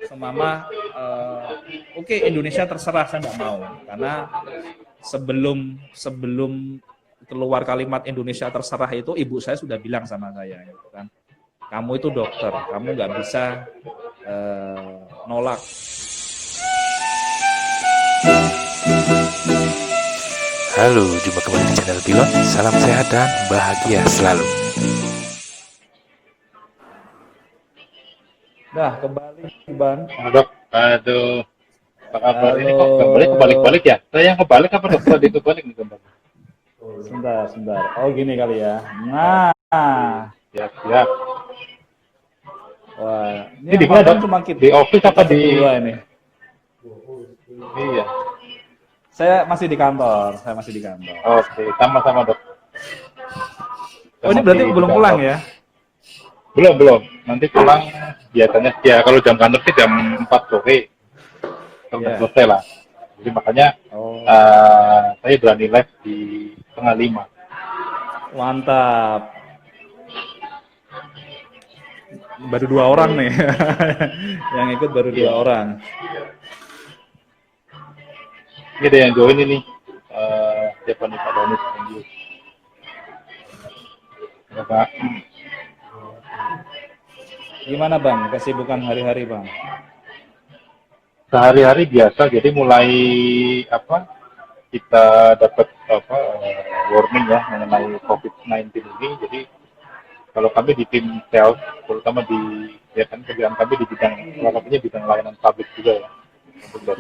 semama oke, Indonesia terserah, saya nggak mau, karena sebelum keluar kalimat Indonesia terserah itu ibu saya sudah bilang sama saya gitu kan, kamu itu dokter, kamu nggak bisa nolak. Halo, jumpa kembali di channel Pilot. Salam sehat dan bahagia selalu. Nah, kembali Bang. Dok, aduh, apa kabar? Ini Halo. kok gambarnya kebalik-balik ya? Saya yang kebalik apa dokter tadi kebalik nih gambarnya? Sebentar. Oh, gini kali ya. Nah. Siap. Wah, Ini ini di mana, yang Dok? cuma kita, Di office apa di? berdua ini. Iya. Saya masih di kantor. Oke, sama-sama dok. Oh, ini berarti belum pulang ya? Belum. Nanti pulang biasanya ya kalau jam kantor sih jam 4 sore. Sudah selesai lah. Jadi makanya saya berani live di 4:30. Mantap. Baru 2 orang nih. Yang ikut baru 2 orang. Ini ada yang join ini. Siapa nih Pak Doni? Pak. Gimana Bang, kesibukan hari-hari Bang? Sehari-hari biasa, jadi mulai kita dapat warning ya mengenai COVID-19 ini. Jadi kalau kami di tim sales, terutama kerjaan kami di bidang salah satunya bidang layanan publik juga ya, untuk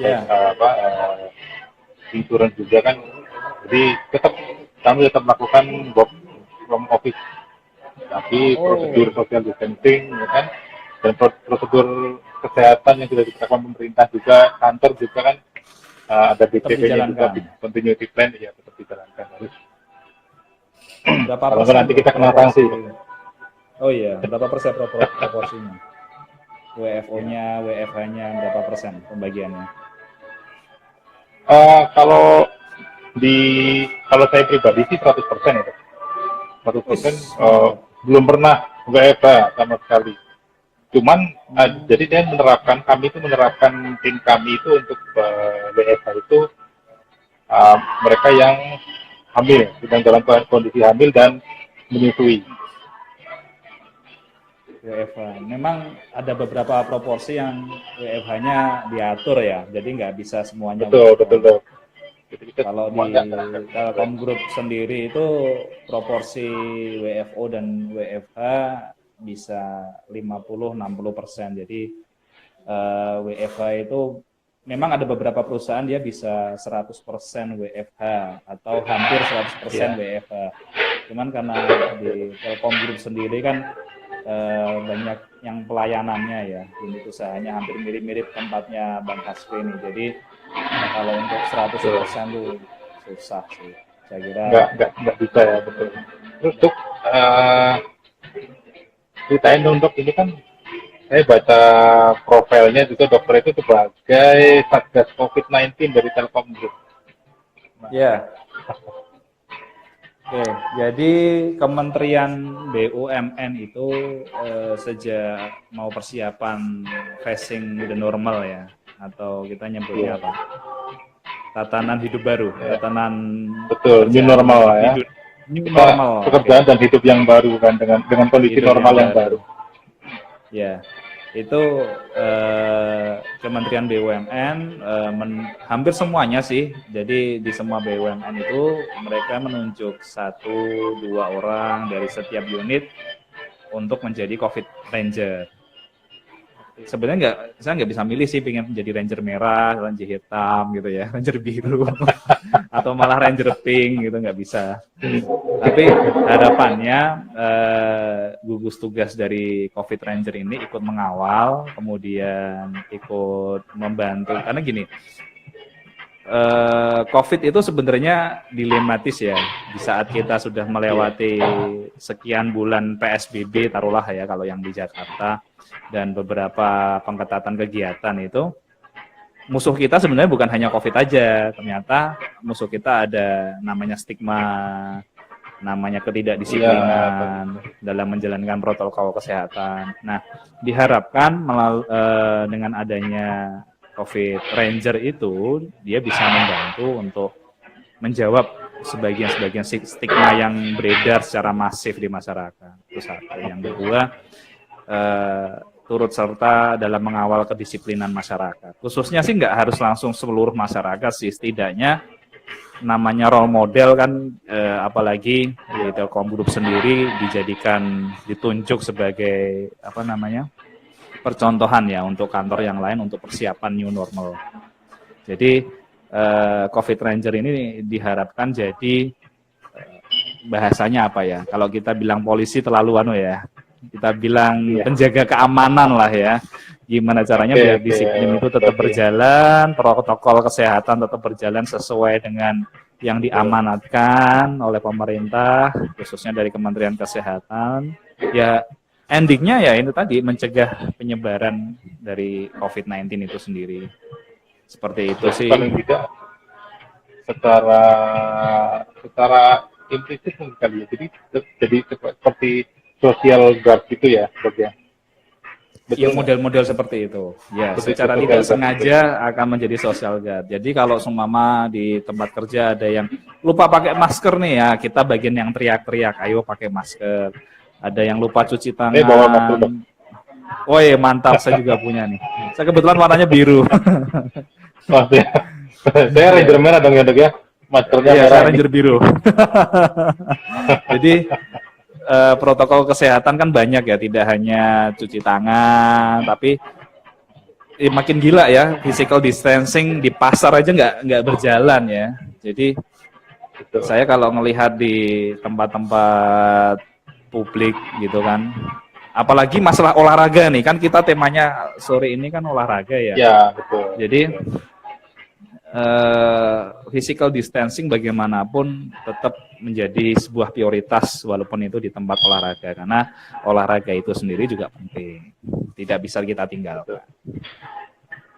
insurance juga kan. Jadi kami tetap melakukan work from office, tapi prosedur social distancing ya kan, dan prosedur kesehatan yang sudah ditetapkan pemerintah juga, kantor juga kan ada BCP-nya juga, continuity plan ya tetap dijalankan harus. Kalau nanti kita kena sanksi. Oh iya, berapa persen proporsinya? WFO-nya, WFH-nya berapa persen pembagiannya? Kalau saya pribadi sih 100% ya. 100% belum pernah WFH sama sekali. Cuman jadi kami itu menerapkan tim kami itu untuk WFH itu mereka yang hamil, sedang dalam kondisi hamil dan menyusui. WFH. Memang ada beberapa proporsi yang WFH-nya diatur ya, jadi nggak bisa semuanya. Betul. Kalau di Telkom Group sendiri itu proporsi WFO dan WFH bisa 50-60%. Jadi WFH itu memang ada beberapa perusahaan dia bisa 100% WFH atau hampir 100% WFH. Cuman karena di Telkom Group sendiri kan banyak yang pelayanannya ya, unit usahanya hampir mirip-mirip tempatnya Bang Hasfi ini. Jadi kalau untuk 100% tuh susah sih, saya kira. Nggak bisa ya, betul. Untuk ceritain untuk ini kan, saya baca profilnya juga dokter itu sebagai Satgas COVID-19 dari Telkom Group. Ya. Oke, jadi Kementerian BUMN itu sejak mau persiapan facing the normal ya, atau kita nyebutnya apa? Tatanan hidup baru, tatanan new normal lah ya. New normal. Pekerjaan dan hidup yang baru kan dengan kondisi normal yang baru. Ya. Itu Kementerian BUMN hampir semuanya sih. Jadi di semua BUMN itu mereka menunjuk 1-2 orang dari setiap unit untuk menjadi COVID Ranger. Sebenarnya saya nggak bisa milih sih, pengen menjadi Ranger merah, Ranger hitam gitu ya, Ranger biru, atau malah Ranger pink gitu, nggak bisa. Tapi harapannya gugus tugas dari COVID Ranger ini ikut mengawal, kemudian ikut membantu. Karena gini, COVID itu sebenarnya dilematis ya. Di saat kita sudah melewati sekian bulan PSBB, taruhlah ya kalau yang di Jakarta, dan beberapa pengetatan kegiatan itu, musuh kita sebenarnya bukan hanya COVID aja. Ternyata musuh kita ada namanya stigma namanya ketidakdisiplinan dalam menjalankan protokol kesehatan. Nah, diharapkan dengan adanya COVID Ranger itu, dia bisa membantu untuk menjawab sebagian stigma yang beredar secara masif di masyarakat. Itu satu. Yang kedua, turut serta dalam mengawal kedisiplinan masyarakat. Khususnya sih nggak harus langsung seluruh masyarakat sih, setidaknya namanya role model kan, apalagi di Telkom Group sendiri ditunjuk sebagai percontohan ya untuk kantor yang lain untuk persiapan new normal. Jadi COVID Ranger ini diharapkan jadi bahasanya apa ya? Kalau kita bilang polisi terlalu kita bilang penjaga keamanan lah ya. Gimana caranya biar disiplin itu tetap berjalan, protokol kesehatan tetap berjalan sesuai dengan yang diamanatkan oleh pemerintah, khususnya dari Kementerian Kesehatan. Ya, endingnya ya itu tadi, mencegah penyebaran dari COVID-19 itu sendiri. Seperti itu sih. Paling tidak secara implisit kali ya. Jadi seperti social guard gitu ya, Dok ya. Betul, model-model seperti itu. Ya, secara tidak sengaja akan menjadi social guard. Jadi kalau seumpama di tempat kerja ada yang lupa pakai masker nih ya, kita bagian yang teriak-teriak, ayo pakai masker. Ada yang lupa cuci tangan. Bawa masker, Dok. Oh iya, mantap, saya juga punya nih. Saya kebetulan warnanya biru. Oh, saya Ranger merah dong ya, Dok ya. Maskernya merah. Saya Ranger biru. Jadi protokol kesehatan kan banyak ya, tidak hanya cuci tangan, tapi makin gila ya, physical distancing di pasar aja nggak berjalan ya. Jadi saya kalau ngelihat di tempat-tempat publik gitu kan, apalagi masalah olahraga nih, kan kita temanya sore ini kan olahraga ya. Ya, betul. Jadi physical distancing bagaimanapun tetap menjadi sebuah prioritas walaupun itu di tempat olahraga, karena olahraga itu sendiri juga penting, tidak bisa kita tinggalkan.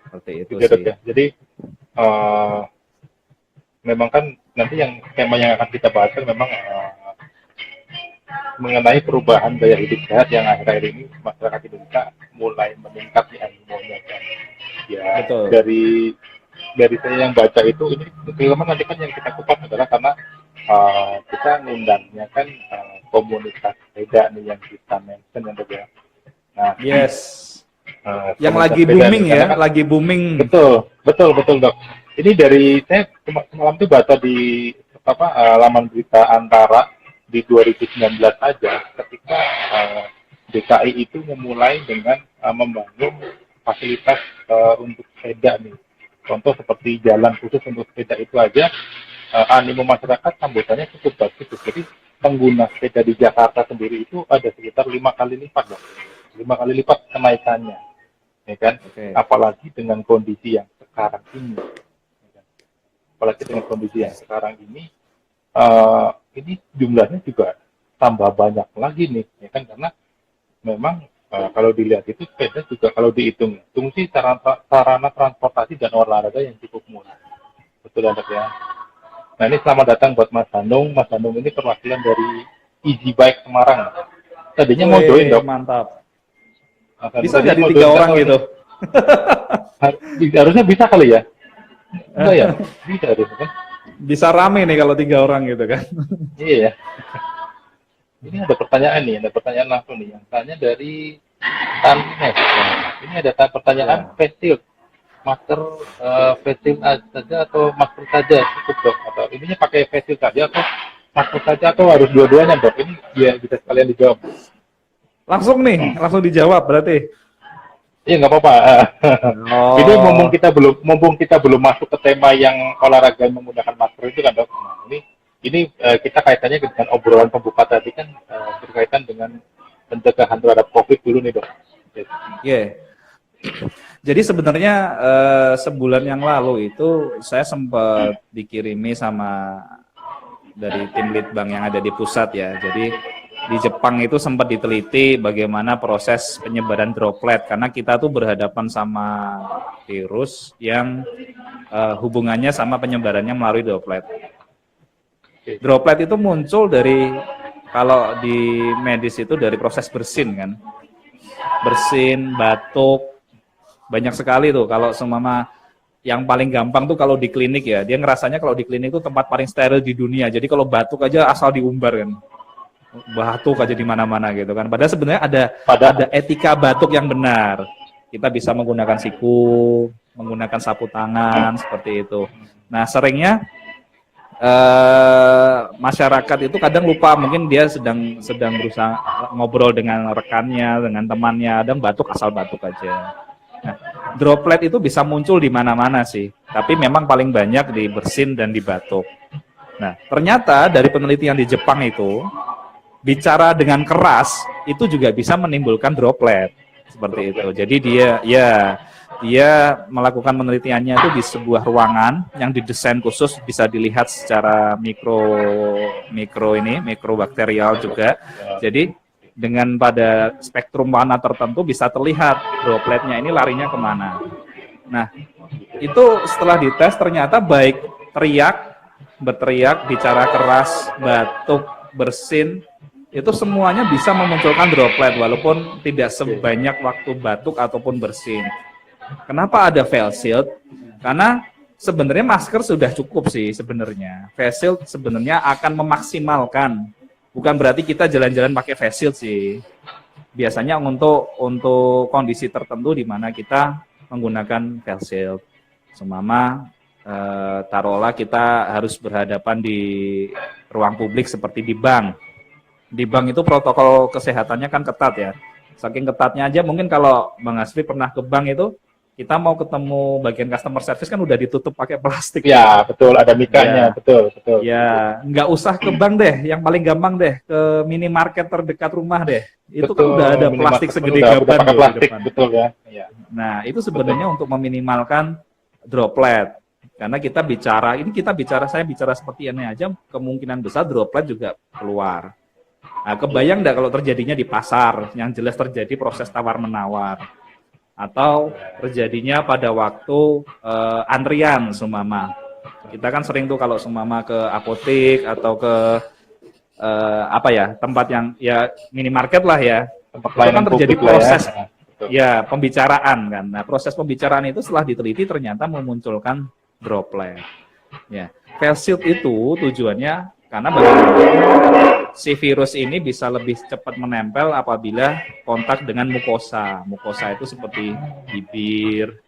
Seperti itu sih. Ya. Jadi memang kan nanti yang tema yang akan kita bahas kan memang mengenai perubahan gaya hidup sehat yang akhir-akhir ini masyarakat Indonesia mulai meningkat di animonya kan. Ya, betul. Dari saya yang baca itu, ini memang nanti kan yang kita kupas adalah karena kita ngundangnya kan komunitas sepeda nih yang kita mention yang berbeda. Nah, yes. Yang lagi booming ya, kan, lagi booming. Betul Dok. Ini dari saya semalam tuh baca di laman berita Antara di 2019 saja, ketika DKI itu memulai dengan membangun fasilitas untuk sepeda nih. Contoh seperti jalan khusus untuk sepeda itu aja, animo masyarakat sambutannya cukup bagus. Jadi pengguna sepeda di Jakarta sendiri itu ada sekitar 5 kali lipat, Dok. 5 kali lipat kenaikannya, ya kan? Okay. Apalagi dengan kondisi yang sekarang ini, ya kan? Ini jumlahnya juga tambah banyak lagi nih, ya kan? Karena memang kalau dilihat itu sepeda juga kalau dihitung sih sarana transportasi dan olahraga yang cukup murah. Betul Dok ya. Nah ini selamat datang buat Mas Hanung. Mas Hanung ini perwakilan dari Easy Bike Semarang. Tadinya mau join, Dok. Mantap. Bisa jadi 3 orang gitu. Harusnya bisa kali ya. Enggak ya? Bisa harusnya kan. Bisa rame nih kalau 3 orang gitu kan. Iya. Ini ada pertanyaan langsung nih. Yang tanya dari Tanmes. Ini ada pertanyaan face shield. Masker face shield saja atau masker saja cukup, Dok? Atau ininya pakai face shield saja atau masker saja atau harus dua-duanya, Dok? Ini ya bisa sekalian dijawab. Langsung dijawab berarti. Iya, nggak apa-apa. Ini mumpung kita belum masuk ke tema yang olahraga menggunakan masker itu kan, Dok. Nah, ini kita kaitannya dengan obrolan pembuka tadi kan berkaitan dengan pencegahan terhadap COVID dulu nih, Dok. Iya. Jadi sebenarnya sebulan yang lalu itu saya sempat dikirimi sama dari tim Litbang yang ada di pusat ya. Jadi di Jepang itu sempat diteliti bagaimana proses penyebaran droplet, karena kita tuh berhadapan sama virus yang hubungannya sama penyebarannya melalui droplet. Droplet itu muncul dari, kalau di medis itu dari proses bersin kan. Bersin, batuk, banyak sekali tuh. Kalau seumpama yang paling gampang tuh kalau di klinik ya, dia ngerasanya kalau di klinik itu tempat paling steril di dunia. Jadi kalau batuk aja asal diumbar kan. Batuk aja di mana-mana gitu kan. Padahal sebenarnya ada etika batuk yang benar. Kita bisa menggunakan siku, menggunakan sapu tangan seperti itu. Nah, seringnya masyarakat itu kadang lupa, mungkin dia sedang berusaha ngobrol dengan rekannya, dengan temannya, dan batuk asal batuk aja. Nah, droplet itu bisa muncul di mana-mana sih, tapi memang paling banyak di bersin dan di batuk. Nah, ternyata dari penelitian di Jepang itu, bicara dengan keras itu juga bisa menimbulkan droplet seperti itu. Jadi dia melakukan penelitiannya itu di sebuah ruangan yang didesain khusus, bisa dilihat secara mikrobakterial juga. Jadi dengan pada spektrum warna tertentu bisa terlihat dropletnya ini larinya kemana. Nah, itu setelah dites ternyata baik berteriak, bicara keras, batuk, bersin, itu semuanya bisa memunculkan droplet walaupun tidak sebanyak waktu batuk ataupun bersin. Kenapa ada face shield? Karena sebenarnya masker sudah cukup sih sebenarnya. Face shield sebenarnya akan memaksimalkan. Bukan berarti kita jalan-jalan pakai face shield sih. Biasanya untuk kondisi tertentu di mana kita menggunakan face shield. Seumpama taruhlah kita harus berhadapan di ruang publik seperti di bank. Di bank itu protokol kesehatannya kan ketat ya. Saking ketatnya aja mungkin kalau Bang Asfi pernah ke bank itu, kita mau ketemu bagian customer service kan udah ditutup pakai plastik. Ya, betul, ada mikanya, ya. Betul. Ya, nggak usah ke bank deh, yang paling gampang deh, ke minimarket terdekat rumah deh. Itu betul, kan udah ada plastik segede gaban udah plastik, betul ya. Nah, itu sebenarnya untuk meminimalkan droplet. Karena saya bicara seperti ini aja, kemungkinan besar droplet juga keluar. Nah, kebayang nggak kalau terjadinya di pasar, yang jelas terjadi proses tawar-menawar. Atau terjadinya pada waktu antrian seumpama. Kita kan sering tuh kalau seumpama ke apotek atau ke tempat yang ya minimarket lah ya. Tempat itu kan terjadi proses pembicaraan kan. Nah, proses pembicaraan itu setelah diteliti ternyata memunculkan droplet. Ya, face shield itu tujuannya karena si virus ini bisa lebih cepat menempel apabila kontak dengan mukosa. Mukosa itu seperti bibir,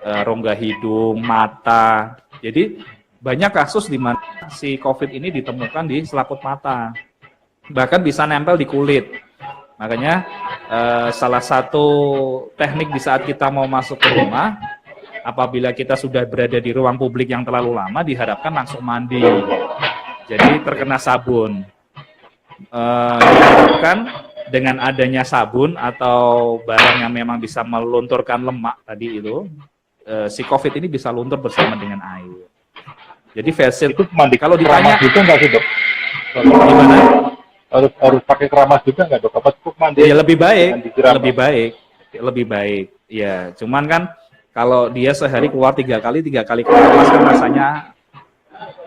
rongga hidung, mata. Jadi banyak kasus di mana si COVID ini ditemukan di selaput mata. Bahkan bisa nempel di kulit. Makanya salah satu teknik di saat kita mau masuk ke rumah, apabila kita sudah berada di ruang publik yang terlalu lama, diharapkan langsung mandi. Jadi terkena sabun. Diharapkan dengan adanya sabun atau barang yang memang bisa melunturkan lemak tadi itu, si COVID ini bisa luntur bersama dengan air. Jadi face shield itu mandi kalau ditanya juga nggak sih dok? Gimana? Harus pakai keramas juga nggak dok? Apa cukup mandi? Ya lebih baik. Ya, cuman kan kalau dia sehari keluar 3 kali keramas kan rasanya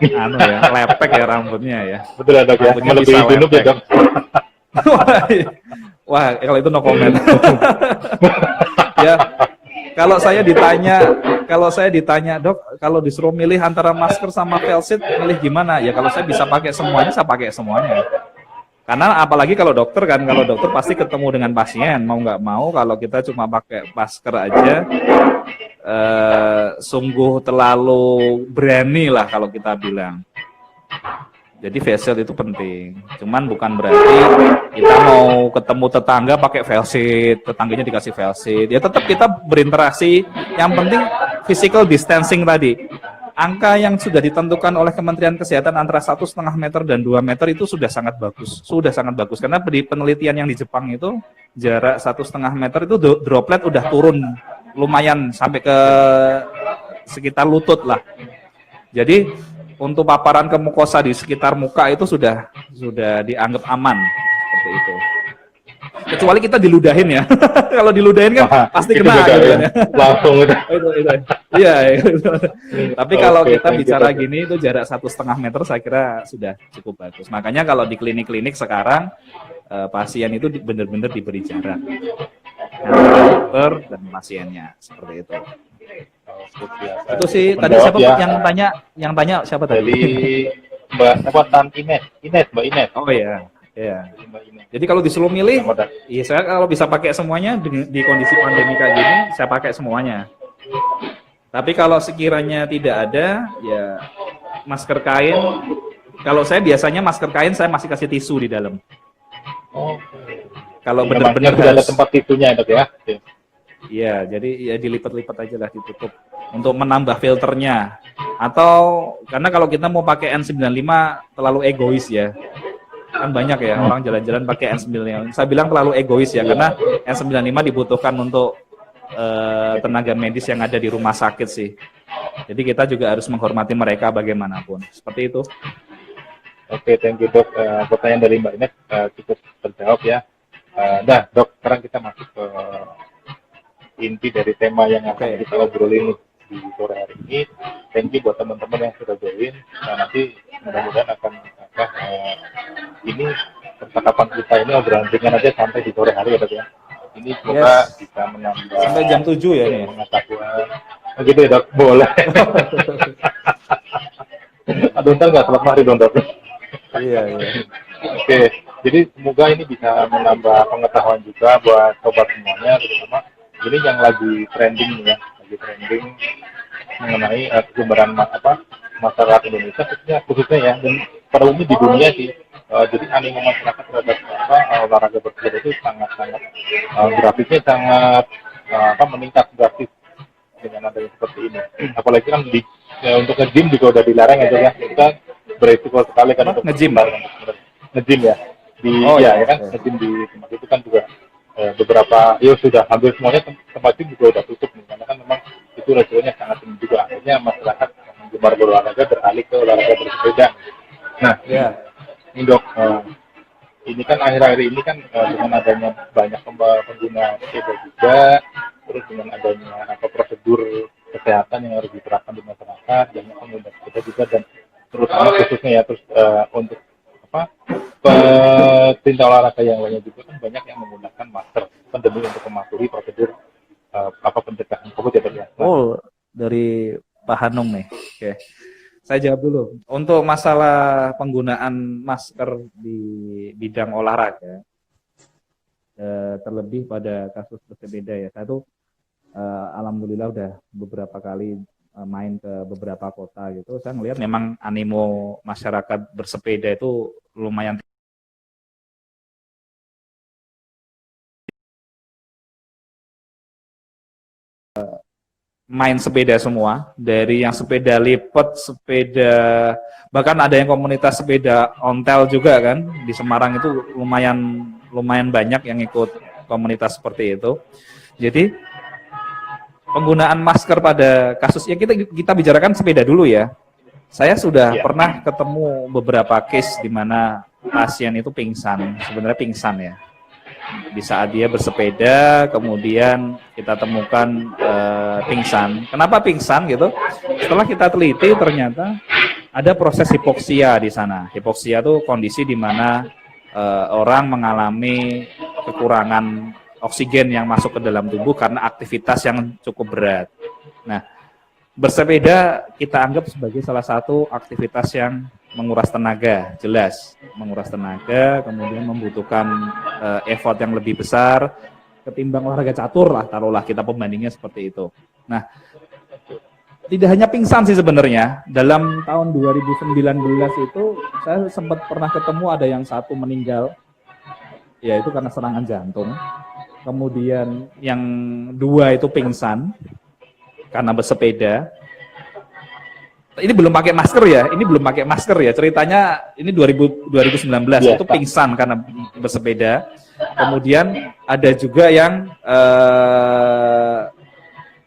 lepek ya rambutnya ya. Betul ada ya. Melebihi junub ya dok. Wah, kalau itu no comment. Ya, kalau saya ditanya, dok, kalau disuruh milih antara masker sama face shield, milih gimana? Ya kalau saya bisa pakai semuanya, saya pakai semuanya. Karena apalagi kalau dokter pasti ketemu dengan pasien, mau nggak mau kalau kita cuma pakai masker aja, sungguh terlalu berani lah kalau kita bilang. Jadi face shield itu penting. Cuman bukan berarti kita mau ketemu tetangga pakai face shield, tetangganya dikasih face shield. Ya tetap kita berinteraksi. Yang penting physical distancing tadi. Angka yang sudah ditentukan oleh Kementerian Kesehatan antara 1,5 meter dan 2 meter itu sudah sangat bagus. Karena di penelitian yang di Jepang itu jarak 1,5 meter itu droplet udah turun lumayan sampai ke sekitar lutut lah. Jadi untuk paparan ke mukosa di sekitar muka itu sudah dianggap aman seperti itu. Kecuali kita diludahin ya. Kalau diludahin kan pasti kena gitu ya. Langsung itu. Iya. Tapi kalau Oke, kita thank you, bicara Dok. gini itu jarak 1,5 meter saya kira sudah cukup bagus. Makanya kalau di klinik-klinik sekarang pasien itu benar-benar diberi jarak antara dokter dan pasiennya seperti itu. Biasa. Itu sih tadi Menjawab siapa ya, yang tanya siapa tadi? Jadi Mbak apa Tan Mbak Ines. Oh iya, iya. Mbak Ines. Jadi kalau disuruh milih, Selamat datang. iya saya kalau bisa pakai semuanya di kondisi pandemi kayak gini, saya pakai semuanya. Tapi kalau sekiranya tidak ada, ya masker kain. Kalau saya biasanya masker kain saya masih kasih tisu di dalam. Oh. Kalau Memangnya benar-benar sudah ada harus, tempat tisunya Dok ya? iya, jadi ya dilipat-lipat aja lah, ditutup untuk menambah filternya. Atau karena kalau kita mau pakai N95 terlalu egois ya. Kan banyak ya orang jalan-jalan pakai N95. Saya bilang terlalu egois ya, karena N95 dibutuhkan untuk tenaga medis yang ada di rumah sakit sih. Jadi kita juga harus menghormati mereka bagaimanapun. Seperti itu. Oke, thank you Dok. Pertanyaan dari Mbak Ines cukup terjawab ya. Nah Dok, sekarang kita masuk ke inti dari tema yang akan kita obrolin di sore hari ini. Thank you buat teman-teman yang sudah join. Nah, nanti mudah-mudahan akan ini percakapan kita ini obrolan ringan aja sampai di sore hari ya Dok ya. Ini semoga bisa menambah sampai jam 7 ya nih. Pengetahuan. Oh, gitu ya Dok, boleh. Aduh, ntar nggak selamat hari dong Dok. Iya. Oke, jadi semoga ini bisa menambah pengetahuan juga buat sobat semuanya, terutama ini yang lagi trending ya, mengenai kesebaran masyarakat Indonesia khususnya ya, dan pada umumnya di dunia sih. Jadi animo masyarakat terhadap olahraga bersepeda itu sangat-sangat grafiknya sangat meningkat drastis dengan adanya seperti ini. Apalagi kan untuk nge-gym juga udah dilarang ya, kita beresiko sekali kan untuk nge-gym ya ya kan nge-gym di tempat itu kan juga beberapa sudah hampir semuanya tempat gym juga udah tutup nih, karena kan memang itu resikonya sangat tinggi juga. Akhirnya masyarakat yang gemar berolahraga beralih ke olahraga bersepeda. Nah, ini Dok, ini kan akhir-akhir ini kan dengan adanya banyak pengguna sepeda juga, terus dengan adanya prosedur kesehatan yang harus diterapkan di masyarakat, banyak pengguna sepeda juga, dan terutama khususnya ya untuk pecinta olahraga yang lainnya juga kan banyak yang menggunakan masker kan demi untuk mematuhi prosedur pencegahan COVID ya. Oh, dari Pak Hanung nih. Oke. Saya jawab dulu. Untuk masalah penggunaan masker di bidang olahraga, terlebih pada kasus bersepeda ya. Saya tuh alhamdulillah udah beberapa kali main ke beberapa kota gitu. Saya ngelihat memang animo masyarakat bersepeda itu lumayan main sepeda semua, dari yang sepeda lipat, sepeda, bahkan ada yang komunitas sepeda ontel juga kan, di Semarang itu lumayan banyak yang ikut komunitas seperti itu. Jadi penggunaan masker pada kasusnya kita bicarakan sepeda dulu ya. Saya sudah pernah ketemu beberapa case di mana pasien itu pingsan, sebenarnya pingsan ya. Di saat dia bersepeda, kemudian kita temukan pingsan. Kenapa pingsan gitu? Setelah kita teliti ternyata ada proses hipoksia di sana. Hipoksia itu kondisi di mana orang mengalami kekurangan oksigen yang masuk ke dalam tubuh karena aktivitas yang cukup berat. Nah, bersepeda kita anggap sebagai salah satu aktivitas yang menguras tenaga, jelas menguras tenaga, kemudian membutuhkan effort yang lebih besar ketimbang olahraga catur lah, taruhlah kita pembandingnya seperti itu. Nah, tidak hanya pingsan sih sebenarnya. Dalam tahun 2019 itu saya sempat pernah ketemu ada yang satu meninggal, yaitu karena serangan jantung. Kemudian yang dua itu pingsan karena bersepeda. Ini belum pakai masker ya, ceritanya ini 2019 itu pingsan karena bersepeda. Kemudian ada juga yang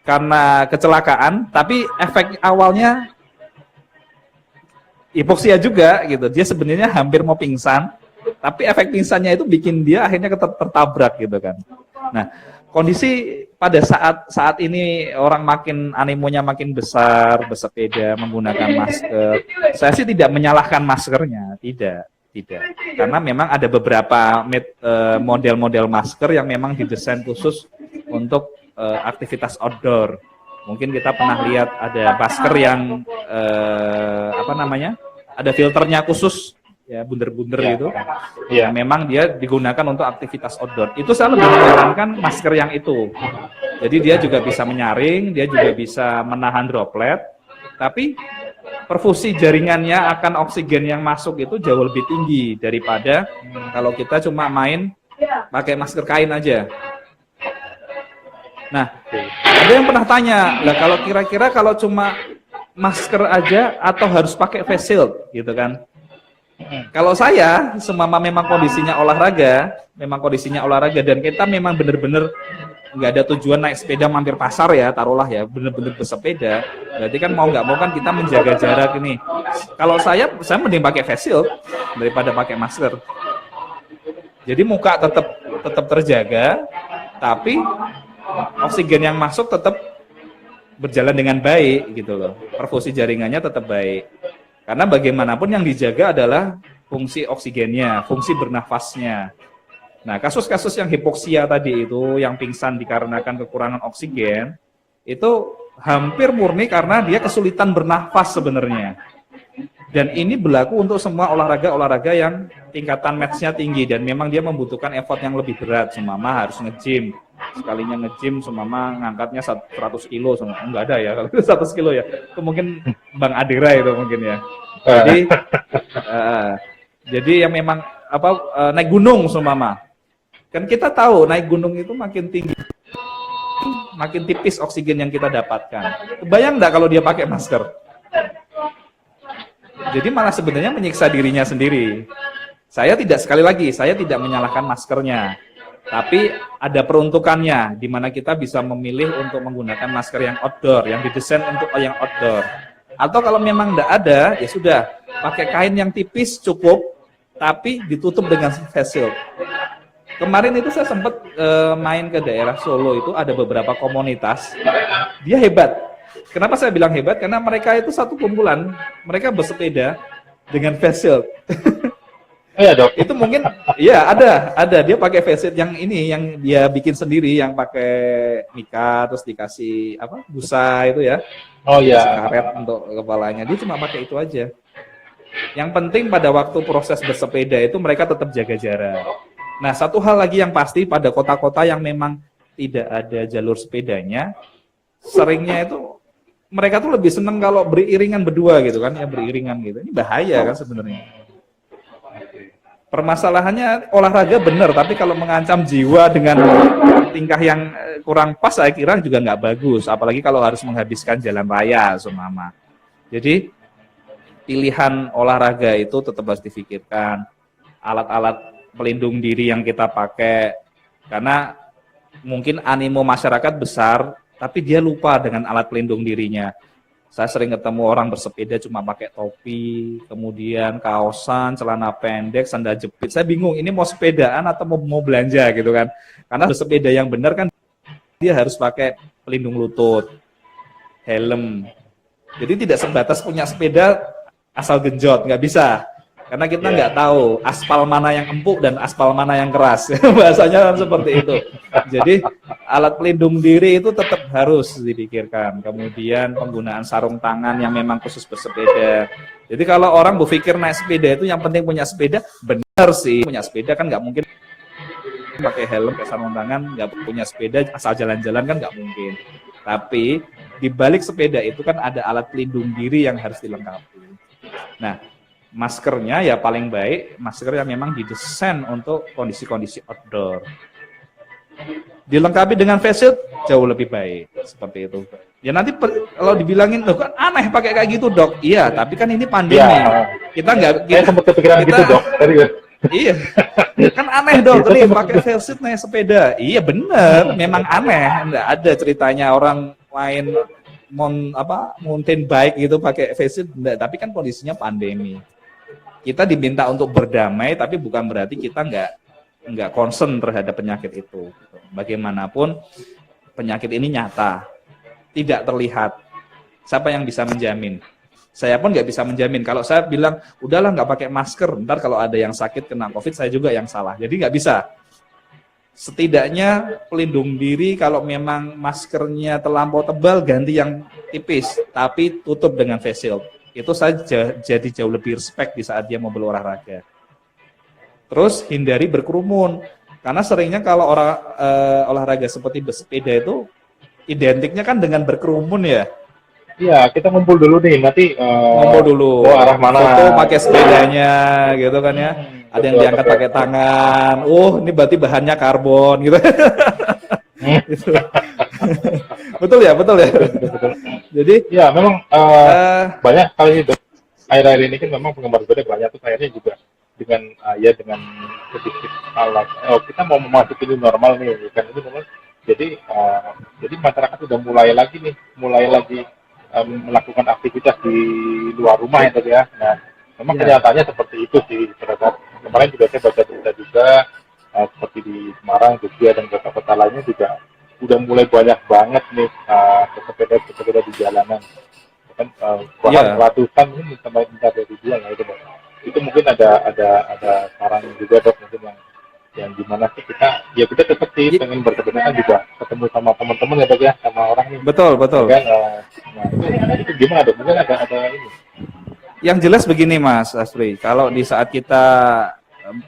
karena kecelakaan, tapi efek awalnya hipoksia juga gitu. Dia sebenarnya hampir mau pingsan, tapi efek pingsannya itu bikin dia akhirnya tertabrak gitu kan. Nah, kondisi pada saat ini orang makin animonya makin besar bersepeda menggunakan masker. Saya sih tidak menyalahkan maskernya, tidak. Karena memang ada beberapa model-model masker yang memang didesain khusus untuk aktivitas outdoor. Mungkin kita pernah lihat ada masker yang ada filternya khusus, ya bunder-bunder gitu. Iya. Yang memang dia digunakan untuk aktivitas outdoor. Itu saya lebih menyarankan masker yang itu. Jadi dia juga bisa menyaring, dia juga bisa menahan droplet, tapi perfusi jaringannya akan oksigen yang masuk itu jauh lebih tinggi daripada kalau kita cuma main pakai masker kain aja. Nah, ada yang pernah tanya, lah kalau kira-kira kalau cuma masker aja atau harus pakai face shield gitu kan? Kalau saya, semama memang kondisinya olahraga dan kita memang benar-benar nggak ada tujuan naik sepeda mampir pasar ya, taruhlah ya, bener-bener bersepeda, berarti kan mau nggak mau kan kita menjaga jarak ini. Kalau saya mending pakai face shield daripada pakai masker. Jadi muka tetap terjaga, tapi oksigen yang masuk tetap berjalan dengan baik gitu loh. Perfusi jaringannya tetap baik. Karena bagaimanapun yang dijaga adalah fungsi oksigennya, fungsi bernafasnya. Nah, kasus-kasus yang hipoksia tadi itu, yang pingsan dikarenakan kekurangan oksigen, itu hampir murni karena dia kesulitan bernafas sebenarnya. Dan ini berlaku untuk semua olahraga-olahraga yang tingkatan match-nya tinggi dan memang dia membutuhkan effort yang lebih berat. Semama harus nge-gym. Sekalinya nge-gym, semama ngangkatnya 100 kilo. Enggak ada ya, kalau 100 kilo ya. Itu mungkin Bang Adira itu mungkin ya. Jadi yang memang naik gunung semama. Kan kita tahu naik gunung itu makin tinggi, makin tipis oksigen yang kita dapatkan. Kebayang nggak kalau dia pakai masker? Jadi malah sebenarnya menyiksa dirinya sendiri. Saya tidak menyalahkan maskernya. Tapi ada peruntukannya, di mana kita bisa memilih untuk menggunakan masker yang outdoor, yang didesain untuk yang outdoor. Atau kalau memang nggak ada, ya sudah, pakai kain yang tipis cukup, tapi ditutup dengan face shield. Kemarin itu saya sempat main ke daerah Solo, itu ada beberapa komunitas, dia hebat. Kenapa saya bilang hebat? Karena mereka itu satu kumpulan, mereka bersepeda dengan face shield. Iya dok. Itu mungkin, ya ada. Dia pakai face shield yang ini, yang dia bikin sendiri, yang pakai mika, terus dikasih busa itu ya. Oh iya. Karet untuk kepalanya. Dia cuma pakai itu aja. Yang penting pada waktu proses bersepeda itu mereka tetap jaga jarak. Nah, satu hal lagi yang pasti pada kota-kota yang memang tidak ada jalur sepedanya, seringnya itu mereka tuh lebih seneng kalau beriringan berdua gitu kan, ya beriringan gitu. Ini bahaya kan sebenarnya. Permasalahannya olahraga benar, tapi kalau mengancam jiwa dengan tingkah yang kurang pas, saya kira juga nggak bagus. Apalagi kalau harus menghabiskan jalan raya, seumpama. Jadi pilihan olahraga itu tetap harus difikirkan. Alat-alat pelindung diri yang kita pakai, karena mungkin animo masyarakat besar, tapi dia lupa dengan alat pelindung dirinya. Saya sering ketemu orang bersepeda cuma pakai topi, kemudian kaosan, celana pendek, sandal jepit. Saya bingung, ini mau sepedaan atau mau belanja gitu kan. Karena bersepeda yang benar kan dia harus pakai pelindung lutut, helm. Jadi tidak sebatas punya sepeda asal genjot, nggak bisa. Karena kita nggak tahu aspal mana yang empuk dan aspal mana yang keras. Bahasanya kan seperti itu. Jadi alat pelindung diri itu tetap harus dipikirkan. Kemudian penggunaan sarung tangan yang memang khusus bersepeda. Jadi kalau orang berpikir naik sepeda itu yang penting punya sepeda, benar sih. Punya sepeda kan nggak mungkin pakai helm, pakai sarung tangan, nggak punya sepeda asal jalan-jalan kan nggak mungkin. Tapi di balik sepeda itu kan ada alat pelindung diri yang harus dilengkapi. Nah, maskernya ya paling baik masker yang memang didesain untuk kondisi-kondisi outdoor. Dilengkapi dengan face shield jauh lebih baik, seperti itu. Ya nanti kalau dibilangin, loh kan aneh pakai kayak gitu dok. Iya, tapi kan ini pandemi. Ya, kita sempat kepikiran gitu dok. Iya, kan aneh dong, nih pakai face shield naik sepeda. Iya bener, memang aneh. Nggak ada ceritanya orang main mountain bike gitu pakai face shield. Nggak, tapi kan kondisinya pandemi. Kita diminta untuk berdamai, tapi bukan berarti kita nggak concern terhadap penyakit itu. Bagaimanapun penyakit ini nyata, tidak terlihat. Siapa yang bisa menjamin? Saya pun nggak bisa menjamin. Kalau saya bilang, udahlah nggak pakai masker, ntar kalau ada yang sakit kena COVID, saya juga yang salah. Jadi nggak bisa. Setidaknya pelindung diri, kalau memang maskernya terlampau tebal, ganti yang tipis, tapi tutup dengan face shield. Itu saya jadi jauh lebih respect di saat dia mau berolahraga. Terus hindari berkerumun. Karena seringnya kalau olahraga seperti bersepeda itu identiknya kan dengan berkerumun ya. Iya, kita ngumpul dulu nih, nanti Ngumpul dulu. arah mana? Foto pakai sepedanya gitu kan ya. Ada yang diangkat pakai tangan. Ini berarti bahannya karbon gitu. Gitu. Betul ya. Betul. Jadi ya memang banyak kali akhir-akhir ini kan memang penggemar sepeda banyak tuh kayaknya juga dengan dengan sedikit alat. Kita mau memasuki new normal nih, kan itu normal. Jadi masyarakat sudah mulai lagi melakukan aktivitas di luar rumah ya tadi ya. Nah, memang kenyataannya seperti itu sih. Kemarin juga saya baca berita juga seperti di Semarang, Jogja dan kota-kota lainnya juga udah mulai banyak banget nih pesepeda di jalanan. Kan bahkan ratusan ini minta dari dia ya itu mungkin ada saran juga dok mungkin yang dimana sih kita tetap sih pengen bersepeda kan juga ketemu sama teman-teman ya dok ya sama orang nih. Betul. Kan, itu gimana dok? Mungkin ada ini. Yang jelas begini Mas Asri, kalau di saat kita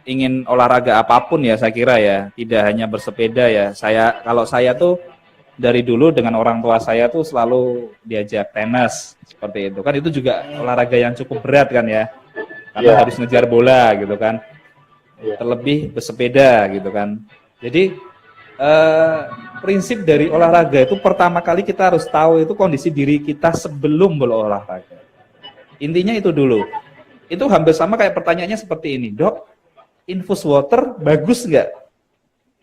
ingin olahraga apapun ya saya kira ya, tidak hanya bersepeda ya. Kalau saya tuh dari dulu dengan orang tua saya tuh selalu diajak tenis seperti itu kan, itu juga olahraga yang cukup berat kan ya, karena harus ngejar bola gitu kan, terlebih bersepeda gitu kan. Jadi prinsip dari olahraga itu pertama kali kita harus tahu itu kondisi diri kita sebelum berolahraga. Intinya itu dulu. Itu hampir sama kayak pertanyaannya seperti ini, dok, infus water bagus nggak?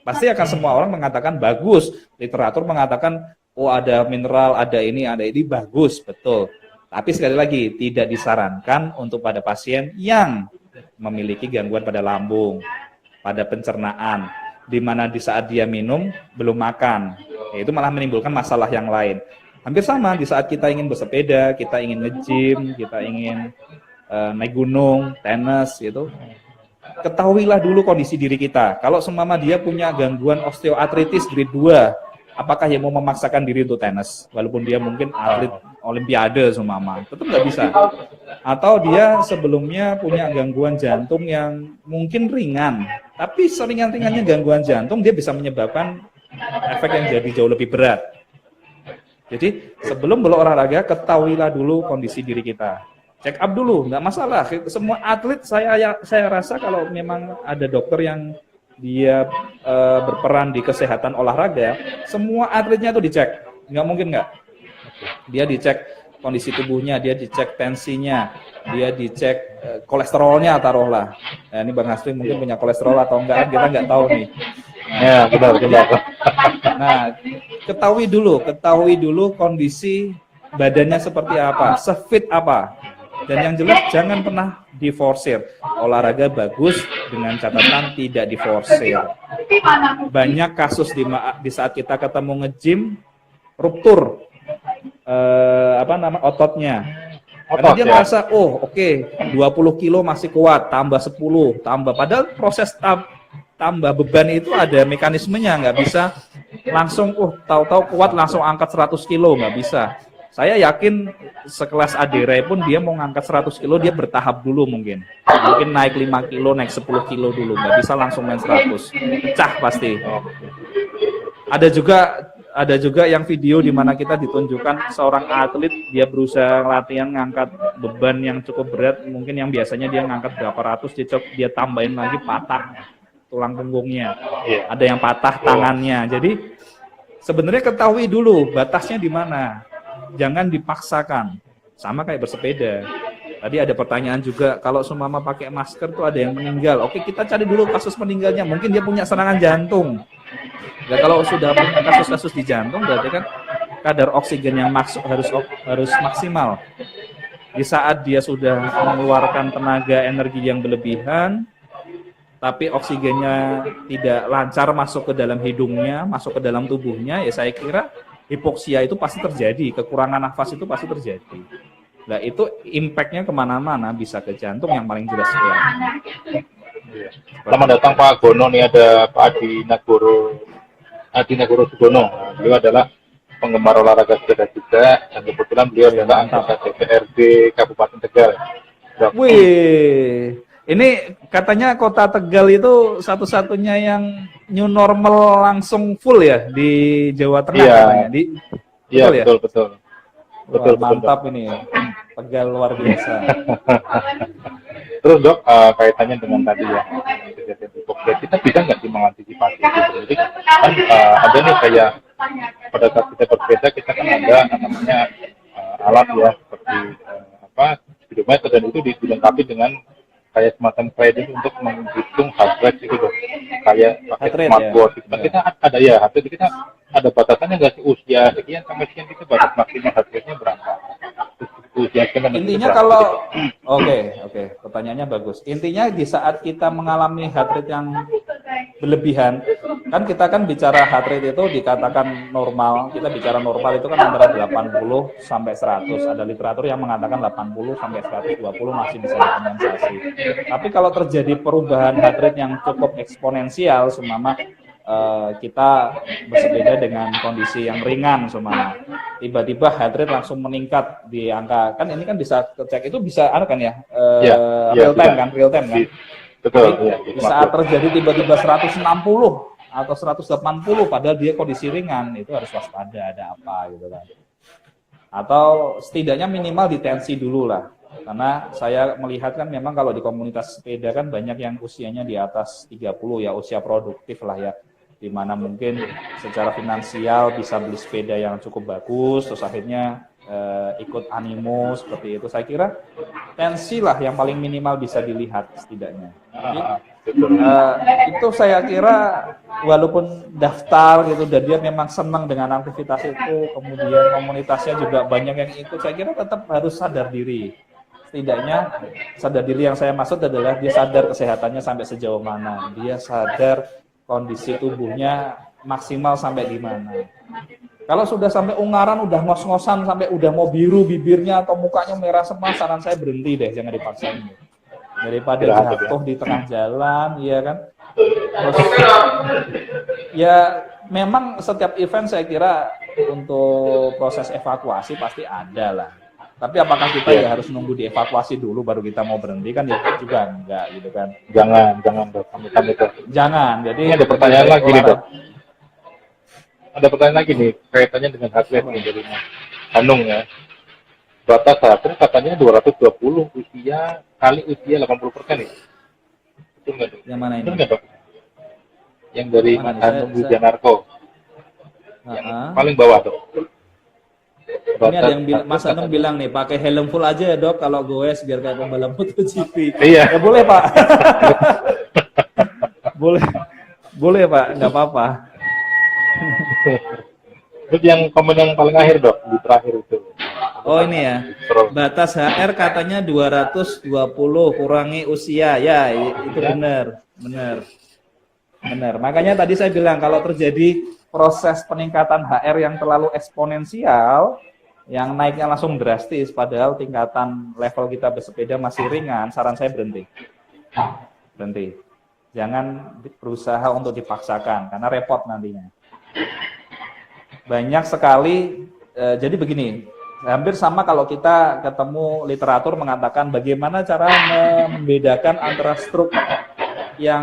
Pasti akan semua orang mengatakan bagus. Literatur mengatakan, ada mineral, ada ini, bagus, betul. Tapi sekali lagi, tidak disarankan untuk pada pasien yang memiliki gangguan pada lambung, pada pencernaan, di mana di saat dia minum, belum makan. Itu malah menimbulkan masalah yang lain. Hampir sama, di saat kita ingin bersepeda, kita ingin nge-gym, kita ingin naik gunung, tenis, gitu. Ketahuilah dulu kondisi diri kita. Kalau seumpama dia punya gangguan osteoartritis grade 2, apakah dia mau memaksakan diri untuk tenis? Walaupun dia mungkin atlet olimpiade seumpama, tetap nggak bisa. Atau dia sebelumnya punya gangguan jantung yang mungkin ringan, tapi seringan-ringannya gangguan jantung, dia bisa menyebabkan efek yang jadi jauh lebih berat. Jadi sebelum berolahraga, ketahuilah dulu kondisi diri kita. Check up dulu, nggak masalah. Semua atlet saya rasa kalau memang ada dokter yang dia berperan di kesehatan olahraga, semua atletnya itu dicek. Nggak mungkin nggak. Dia dicek kondisi tubuhnya, dia dicek tensinya, dia dicek kolesterolnya taruhlah. Nah, ini Bang Hasri mungkin punya kolesterol atau enggak, kita nggak tahu nih. Ya, benar. Nah, ketahui dulu kondisi badannya seperti apa, sefit apa. Dan yang jelas jangan pernah diforsir. Olahraga bagus dengan catatan tidak diforsir. Banyak kasus di saat kita ketemu nge-gym ruptur ototnya. Karena dia merasa, oke, 20 kilo masih kuat, tambah 10, tambah. Padahal proses tambah beban itu ada mekanismenya, nggak bisa langsung, tahu-tahu kuat langsung angkat 100 kilo, nggak bisa. Saya yakin sekelas Adere pun dia mau ngangkat 100 kilo, dia bertahap dulu mungkin. Mungkin naik 5 kilo, naik 10 kilo dulu, nggak bisa langsung main 100. Pecah pasti. Ada juga yang video di mana kita ditunjukkan seorang atlet, dia berusaha latihan ngangkat beban yang cukup berat, mungkin yang biasanya dia ngangkat berapa ratus, dia tambahin lagi patah tulang punggungnya. Ada yang patah tangannya. Jadi sebenarnya ketahui dulu batasnya di mana. Jangan dipaksakan. Sama kayak bersepeda. Tadi ada pertanyaan juga, kalau seumpama pakai masker tuh ada yang meninggal. Oke, kita cari dulu kasus meninggalnya. Mungkin dia punya serangan jantung. Ya, kalau sudah punya kasus-kasus di jantung, berarti kan kadar oksigen yang masuk harus maksimal. Di saat dia sudah mengeluarkan tenaga energi yang berlebihan, tapi oksigennya tidak lancar masuk ke dalam hidungnya, masuk ke dalam tubuhnya, ya saya kira hipoksia itu pasti terjadi, kekurangan nafas itu pasti terjadi. Nah itu impact-nya kemana-mana, bisa ke jantung yang paling jelas ya. Selamat datang Pak Gono, nih ada Pak Adi Nagoro Sugono. Beliau adalah penggemar olahraga sepeda juga, dan kebetulan beliau adalah anggota DPRD Kabupaten Tegal. Wih, ini katanya kota Tegal itu satu-satunya yang new normal langsung full ya di Jawa Tengah katanya. Iya, betul ya? Betul. Wah, mantap ini, Tegal luar biasa. Terus dok, kaitannya dengan tadi ya, kita bisa nggak sih mengantisipasi itu? Jadi kan ada nih kayak pada saat kita bersepeda kita kan ada namanya alat ya seperti speedometer, dan itu dilengkapi dengan kayak semacam trading untuk menghitung heart rate gitu dok, kayak pakai smartwatch. Ya. Kita ada ya, heart rate kita ada batasannya nggak sih, usia sekian sampai sekian kita batas maksimal heart rate-nya berapa? Intinya kalau oke, pertanyaannya bagus. Intinya di saat kita mengalami heart rate yang berlebihan, kan kita kan bicara heart rate itu dikatakan normal. Kita bicara normal itu kan antara 80 sampai 100. Ada literatur yang mengatakan 80 sampai 120 masih bisa dikompensasi. Tapi kalau terjadi perubahan heart rate yang cukup eksponensial, seumpama kita bersepeda dengan kondisi yang ringan, tiba-tiba heart rate langsung meningkat di angka, kan ini kan bisa cek, itu bisa kan ya, real time kan. Betul. Di saat terjadi tiba-tiba 160 atau 180 padahal dia kondisi ringan, itu harus waspada, ada apa gitu kan. Atau setidaknya minimal ditensi dulu lah. Karena saya melihat kan memang kalau di komunitas sepeda kan banyak yang usianya di atas 30 ya, usia produktif lah ya, di mana mungkin secara finansial bisa beli sepeda yang cukup bagus, terus akhirnya ikut animo seperti itu. Saya kira tensi lah yang paling minimal bisa dilihat setidaknya. Jadi, itu saya kira walaupun daftar gitu dan dia memang senang dengan aktivitas itu, kemudian komunitasnya juga banyak yang ikut, saya kira tetap harus sadar diri. Setidaknya sadar diri yang saya maksud adalah dia sadar kesehatannya sampai sejauh mana, dia sadar kondisi tubuhnya maksimal sampai di mana. Kalau sudah sampai ungaran, udah ngos-ngosan, sampai udah mau biru bibirnya atau mukanya merah semua, saran saya berhenti deh, jangan dipaksain. Daripada jatuh di tengah jalan, ya kan. Terus, ya memang setiap event saya kira untuk proses evakuasi pasti ada lah. Tapi apakah kita ya harus nunggu dievakuasi dulu baru kita mau berhenti, kan ya juga enggak gitu kan. Jangan dok, jangan. Jadi ini ada pertanyaan lagi nih dok. Ada pertanyaan lagi nih kaitannya dengan heart rate nih dari Hanung ya. Batas heart rate katanya 220 usia kali usia 80% nih. Betul nggak dok? Yang mana ini? Betul nggak dok? Yang dari Mas Hanung Wijanarko. Yang paling bawah dok. Ini ada yang Mas Hanung bilang nih, pakai helm full aja ya dok kalau goes biar kayak pembalap MotoGP. Iya. Ya boleh pak. boleh pak, nggak apa-apa. Terus yang komen yang paling akhir dok, di terakhir itu. Oh ini ya, batas HR katanya 220 kurangi usia, ya itu benar. Makanya tadi saya bilang kalau terjadi proses peningkatan HR yang terlalu eksponensial, yang naiknya langsung drastis, padahal tingkatan level kita bersepeda masih ringan, saran saya berhenti. Jangan berusaha untuk dipaksakan, karena repot nantinya. Banyak sekali, jadi begini, hampir sama kalau kita ketemu literatur mengatakan bagaimana cara membedakan antara stroke yang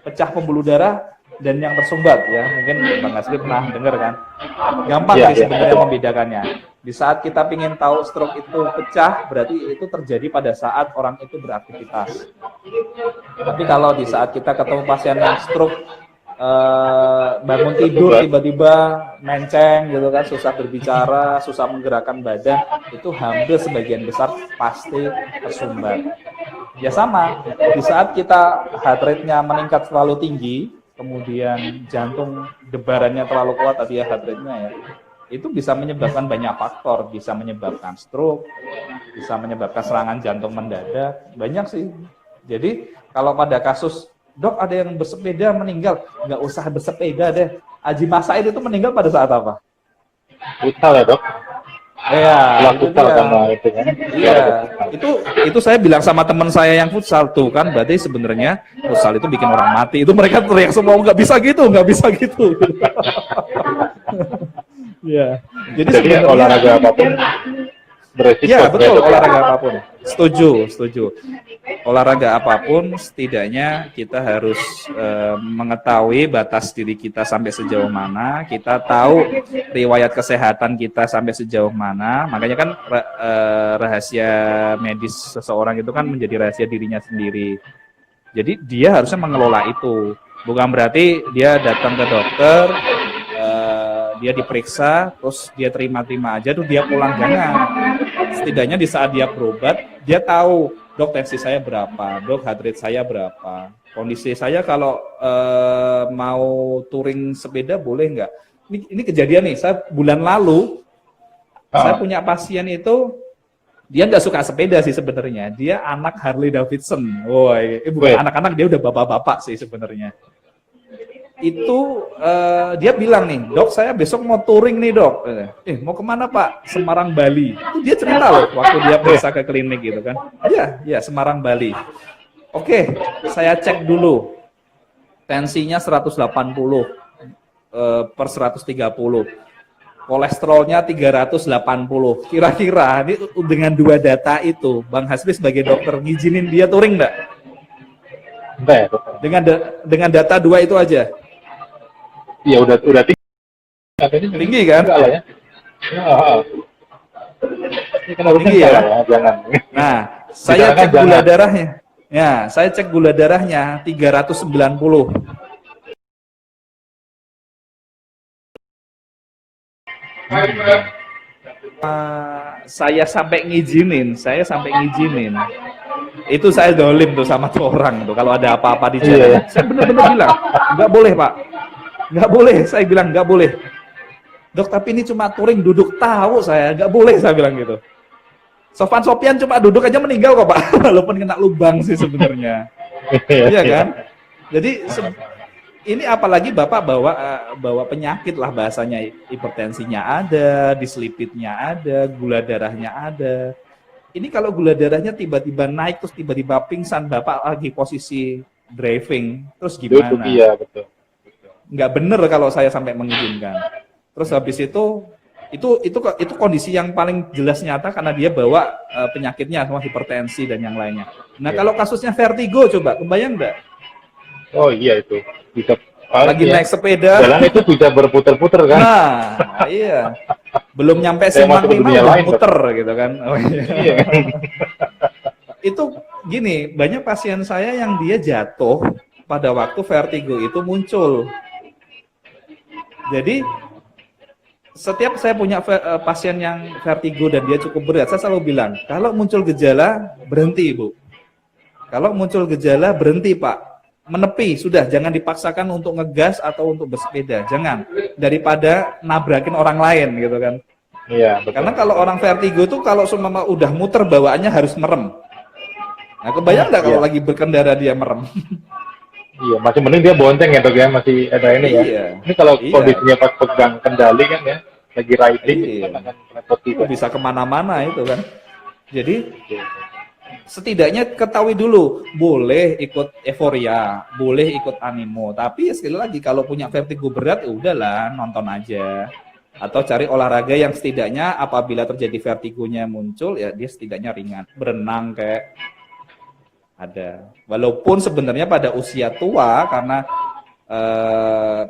pecah pembuluh darah dan yang tersumbat ya. Mungkin Bang Asri pernah dengar kan. Gampang sih sebenarnya membedakannya. Di saat kita ingin tahu stroke itu pecah, berarti itu terjadi pada saat orang itu beraktivitas. Tapi kalau di saat kita ketemu pasien yang stroke, bangun tidur tiba-tiba menceng gitu kan, susah berbicara, susah menggerakkan badan, itu hampir sebagian besar pasti tersumbat. Ya sama, di saat kita heart rate-nya meningkat terlalu tinggi, kemudian jantung debarannya terlalu kuat tadi ya heart rate-nya ya, itu bisa menyebabkan banyak faktor, bisa menyebabkan stroke, bisa menyebabkan serangan jantung mendadak, banyak sih. Jadi kalau pada kasus Dok ada yang bersepeda meninggal. Nggak usah bersepeda deh. Haji Masaid itu meninggal pada saat apa? Futsal ya dok? Iya, itu Futsal dia. karena itu kan. Iya, itu saya bilang sama teman saya yang futsal tuh kan, berarti sebenarnya futsal itu bikin orang mati. Itu mereka teriak semua nggak bisa gitu, nggak bisa gitu. Iya. Jadi sebenarnya olahraga apapun beresiko. ya betul, olahraga apapun. Setuju. Olahraga apapun, setidaknya kita harus mengetahui batas diri kita sampai sejauh mana, kita tahu riwayat kesehatan kita sampai sejauh mana. Makanya kan rahasia medis seseorang itu kan menjadi rahasia dirinya sendiri. Jadi dia harusnya mengelola itu. Bukan berarti dia datang ke dokter, dia diperiksa, terus dia terima-terima aja, tuh dia pulang, jangan. Setidaknya di saat dia berobat, dia tahu, dok tensi saya berapa, dok heart rate saya berapa, kondisi saya kalau mau touring sepeda boleh nggak? Ini kejadian nih, saya bulan lalu, saya punya pasien itu, dia nggak suka sepeda sih sebenarnya, dia anak Harley Davidson, bukan anak-anak, dia udah bapak-bapak sih sebenarnya. Itu dia bilang nih, dok saya besok mau touring nih dok. Mau kemana pak? Semarang Bali. Itu dia cerita loh waktu dia periksa ke klinik gitu kan. Iya Semarang Bali. Oke, saya cek dulu. Tensinya 180 per 130. Kolesterolnya 380. Kira-kira ini dengan dua data itu, Bang Hasbi sebagai dokter ngizinin dia touring nggak? Enggak ya, Dengan data dua itu aja. Iya udah tinggi. Tinggi kan? Enggak lah ya. Ini kan harusnya tinggi ya? Jangan. Nah, saya cek gula darahnya. Ya, saya cek gula darahnya 390. Saya sampai ngizinin. Itu saya dolim tuh sama tuh orang tuh kalau ada apa-apa di jalan. Saya benar-benar bilang, nggak boleh pak, nggak boleh. Saya bilang nggak boleh. Dok tapi ini cuma touring duduk, tahu saya nggak boleh, saya bilang gitu. Sofan Sopian cuma duduk aja meninggal kok pak, walaupun kena lubang sih sebenarnya. Iya kan? Jadi ini apalagi bapak bawa penyakit lah bahasanya, hipertensinya ada, dislipidnya ada, gula darahnya ada. Ini kalau gula darahnya tiba-tiba naik terus tiba-tiba pingsan, bapak lagi posisi driving, terus gimana? Iya betul. Nggak bener kalau saya sampai mengizinkan. Terus habis itu kondisi yang paling jelas nyata karena dia bawa penyakitnya semua hipertensi dan yang lainnya. Nah kalau kasusnya vertigo coba, kebayang nggak? Oh iya itu bisa lagi naik sepeda. Jalan itu bisa berputar-putar kan? Nah iya. Belum nyampe Simpang 5 udah puter gitu kan. Oh, iya. Itu gini, banyak pasien saya yang dia jatuh pada waktu vertigo itu muncul. Jadi setiap saya punya pasien yang vertigo dan dia cukup berat, saya selalu bilang, kalau muncul gejala berhenti Bu. Kalau muncul gejala berhenti Pak. Menepi, sudah jangan dipaksakan untuk ngegas atau untuk bersepeda, jangan, daripada nabrakin orang lain gitu kan. Iya, betul. Karena kalau orang vertigo tuh kalau semua udah muter bawaannya harus merem. Nah kebayang nggak kalau lagi berkendara dia merem? Iya, masih mending dia bonceng ya dok ya, masih ada ini ya. Ini kalau kondisinya pas pegang kendali kan ya, lagi riding, kan repot juga. Bisa kemana-mana itu kan. Jadi setidaknya ketahui dulu, boleh ikut euforia, boleh ikut animo, tapi sekali lagi kalau punya vertigo berat, ya udahlah nonton aja, atau cari olahraga yang setidaknya apabila terjadi vertigonya muncul, ya dia setidaknya ringan, berenang kayak ada. Walaupun sebenarnya pada usia tua karena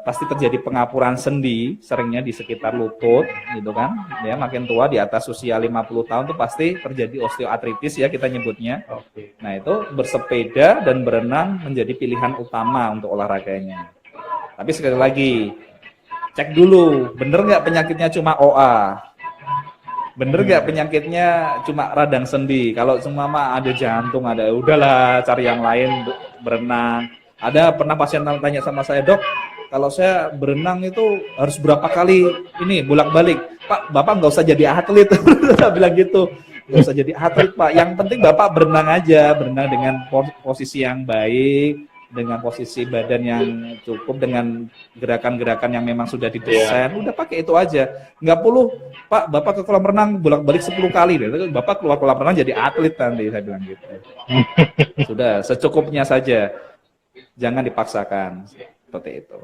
pasti terjadi pengapuran sendi, seringnya di sekitar lutut, gitu kan. Ya, makin tua di atas usia 50 tahun tuh pasti terjadi osteoartritis ya kita nyebutnya. Nah itu bersepeda dan berenang menjadi pilihan utama untuk olahraganya. Tapi sekali lagi, cek dulu, bener nggak penyakitnya cuma OA? Bener nggak penyakitnya cuma radang sendi? Kalau semua mah ada jantung, ada, udahlah cari yang lain, berenang. Ada pernah pasien tanya sama saya, dok, kalau saya berenang itu harus berapa kali ini bolak-balik? Pak, bapak nggak usah jadi atlet, saya bilang gitu, nggak usah jadi atlet pak. Yang penting bapak berenang aja, berenang dengan posisi yang baik, dengan posisi badan yang cukup, dengan gerakan-gerakan yang memang sudah didesain, udah pakai itu aja. Nggak perlu, Pak, Bapak ke kolam renang bolak-balik 10 kali deh. Bapak keluar kolam renang jadi atlet nanti, saya bilang gitu. Sudah, secukupnya saja. Jangan dipaksakan. Seperti itu.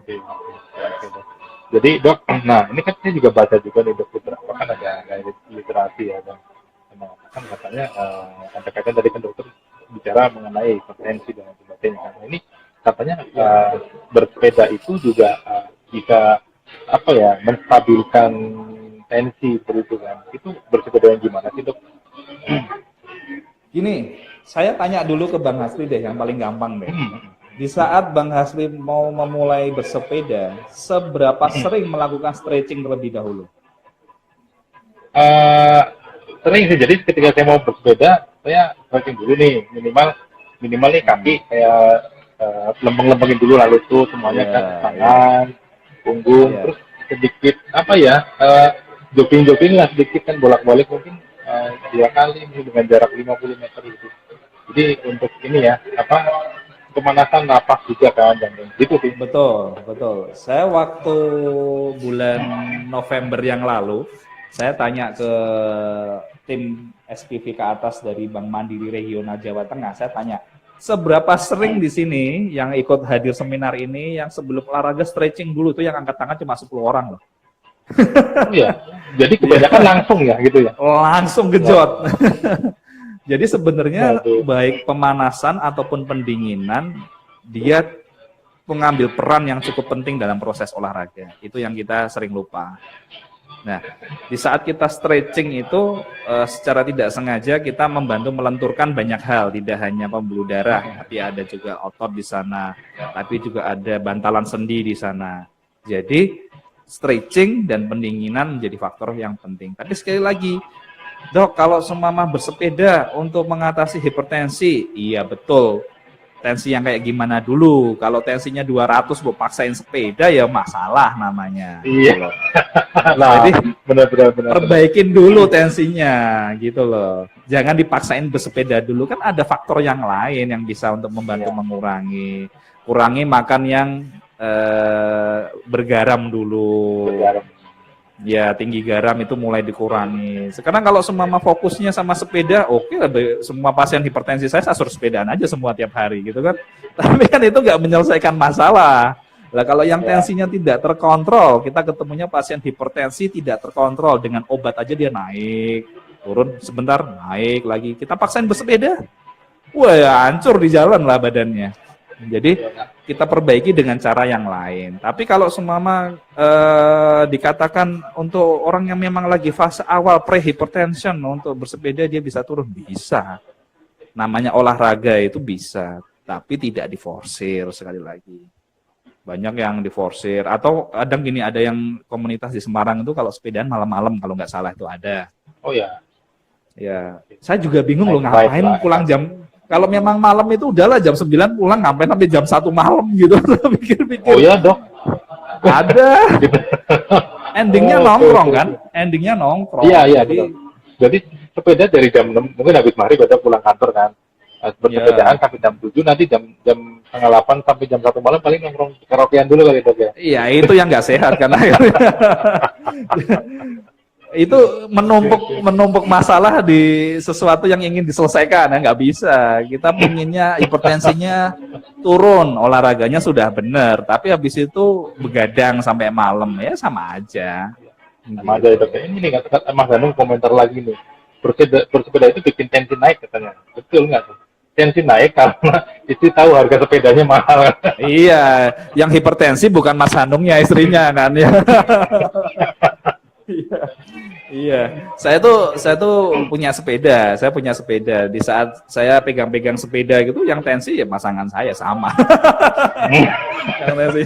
Jadi dok, nah ini kan saya juga baca juga nih dok, beberapa kan ada literasi ya dok. Mengatakan katanya ada kaitan dari kan dokter bicara mengenai hipertensi dan sebagainya. Karena ini katanya bersepeda itu juga bisa apa ya, menstabilkan tensi seperti itu kan. Itu bersepeda yang gimana sih dok? Gini, saya tanya dulu ke Bang Hasli deh, yang paling gampang deh. Di saat Bang Hasli mau memulai bersepeda, seberapa sering melakukan stretching terlebih dahulu? Sering sih, jadi ketika saya mau bersepeda, saya stretching dulu nih, minimal nih kaki kayak lempeng-lempengin dulu, lalu tuh semuanya kan tangan, punggung, terus sedikit apa ya, jogging lah sedikit kan, bolak-balik mungkin 2 kali dengan jarak 50 meter gitu. Jadi untuk ini ya, apa, pemanasan napas juga kan, dan gitu sih. Betul. Saya waktu bulan November yang lalu, saya tanya ke tim SPV ke atas dari Bank Mandiri Regional Jawa Tengah, saya tanya, seberapa sering di sini yang ikut hadir seminar ini yang sebelum olahraga stretching dulu, tuh yang angkat tangan cuma 10 orang loh. Iya, jadi kebanyakan langsung ya gitu ya? Langsung gejot. Jadi sebenarnya baik pemanasan ataupun pendinginan, dia mengambil peran yang cukup penting dalam proses olahraga. Itu yang kita sering lupa. Nah, di saat kita stretching itu secara tidak sengaja kita membantu melenturkan banyak hal, tidak hanya pembuluh darah, tapi ada juga otot di sana, tapi juga ada bantalan sendi di sana. Jadi stretching dan pendinginan menjadi faktor yang penting. Tapi sekali lagi, Dok, kalau semama bersepeda untuk mengatasi hipertensi, iya betul. Tensi yang kayak gimana dulu? Kalau tensinya 200 mau paksain sepeda ya masalah namanya. Iya. Nah, jadi benar. perbaikin dulu tensinya gitu loh. Jangan dipaksain bersepeda dulu, kan ada faktor yang lain yang bisa untuk membantu mengurangi. Kurangi makan yang bergaram dulu. Ya, tinggi garam itu mulai dikurangi. Sekarang kalau semua fokusnya sama sepeda, oke, semua pasien hipertensi saya suruh sepedaan aja semua tiap hari gitu kan. Tapi kan itu nggak menyelesaikan masalah. Lah kalau yang tensinya tidak terkontrol, kita ketemunya pasien hipertensi tidak terkontrol, dengan obat aja dia naik, turun sebentar, naik lagi. Kita paksain bersepeda, wah ya hancur di jalan lah badannya. Jadi kita perbaiki dengan cara yang lain. Tapi kalau semama dikatakan untuk orang yang memang lagi fase awal pre-hypertension untuk bersepeda dia bisa turun, bisa. Namanya olahraga itu bisa, tapi tidak diforsir sekali lagi. Banyak yang diforsir, atau kadang gini, ada yang komunitas di Semarang itu kalau sepedaan malam-malam kalau nggak salah itu ada. Oh ya. Ya, saya juga bingung loh ngapain pulang jam. Kalau memang malam itu udahlah jam 9 pulang, ngapain sampai jam 1 malam gitu. Pikir-pikir. Oh iya dok. Ada. Endingnya nongkrong kan? Endingnya nongkrong. Iya. Jadi sepeda dari jam 6, mungkin habis maghrib ada pulang kantor kan. Bersepedaan sampai jam 7, nanti jam 7:30 sampai jam 1 malam paling nongkrong karaokean dulu kali dok ya. Iya, itu yang nggak sehat kan. Itu menumpuk masalah di sesuatu yang ingin diselesaikan, ya nggak bisa. Kita pinginnya hipertensinya turun, olahraganya sudah benar, tapi habis itu begadang sampai malam, ya sama aja. Sama aja dok. Ini nih kata Mas Danung komentar lagi nih, bersepeda itu bikin tensi naik katanya, betul nggak tuh? Tensi naik karena istri tahu harga sepedanya mahal. Iya, yang hipertensi bukan Mas Hanungnya, istrinya kan ya. Iya, saya tuh punya sepeda. Saya punya sepeda. Di saat saya pegang-pegang sepeda gitu, yang tensi ya pasangan saya sama. Yang tensi.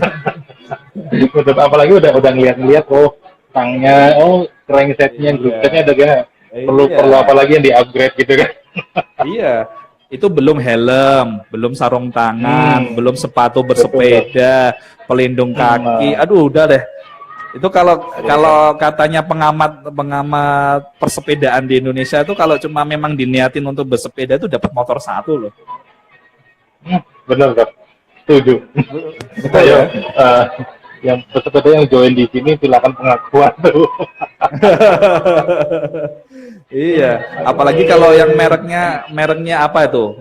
Apalagi udah ngeliat tangnya, cranksetnya, groupsetnya ada gak? Perlu apa lagi yang di-upgrade gitu kan? Iya. Itu belum helm, belum sarung tangan, belum sepatu bersepeda, pelindung kaki. Aduh, udah deh. Itu kalau katanya pengamat persepedaan di Indonesia itu kalau cuma memang diniatin untuk bersepeda itu dapat motor 1 loh. Benar, Kak. Setuju. Betul Ayo, ya? yang pesepeda yang join di sini silakan pengakuan tuh. Iya, apalagi kalau yang mereknya apa itu?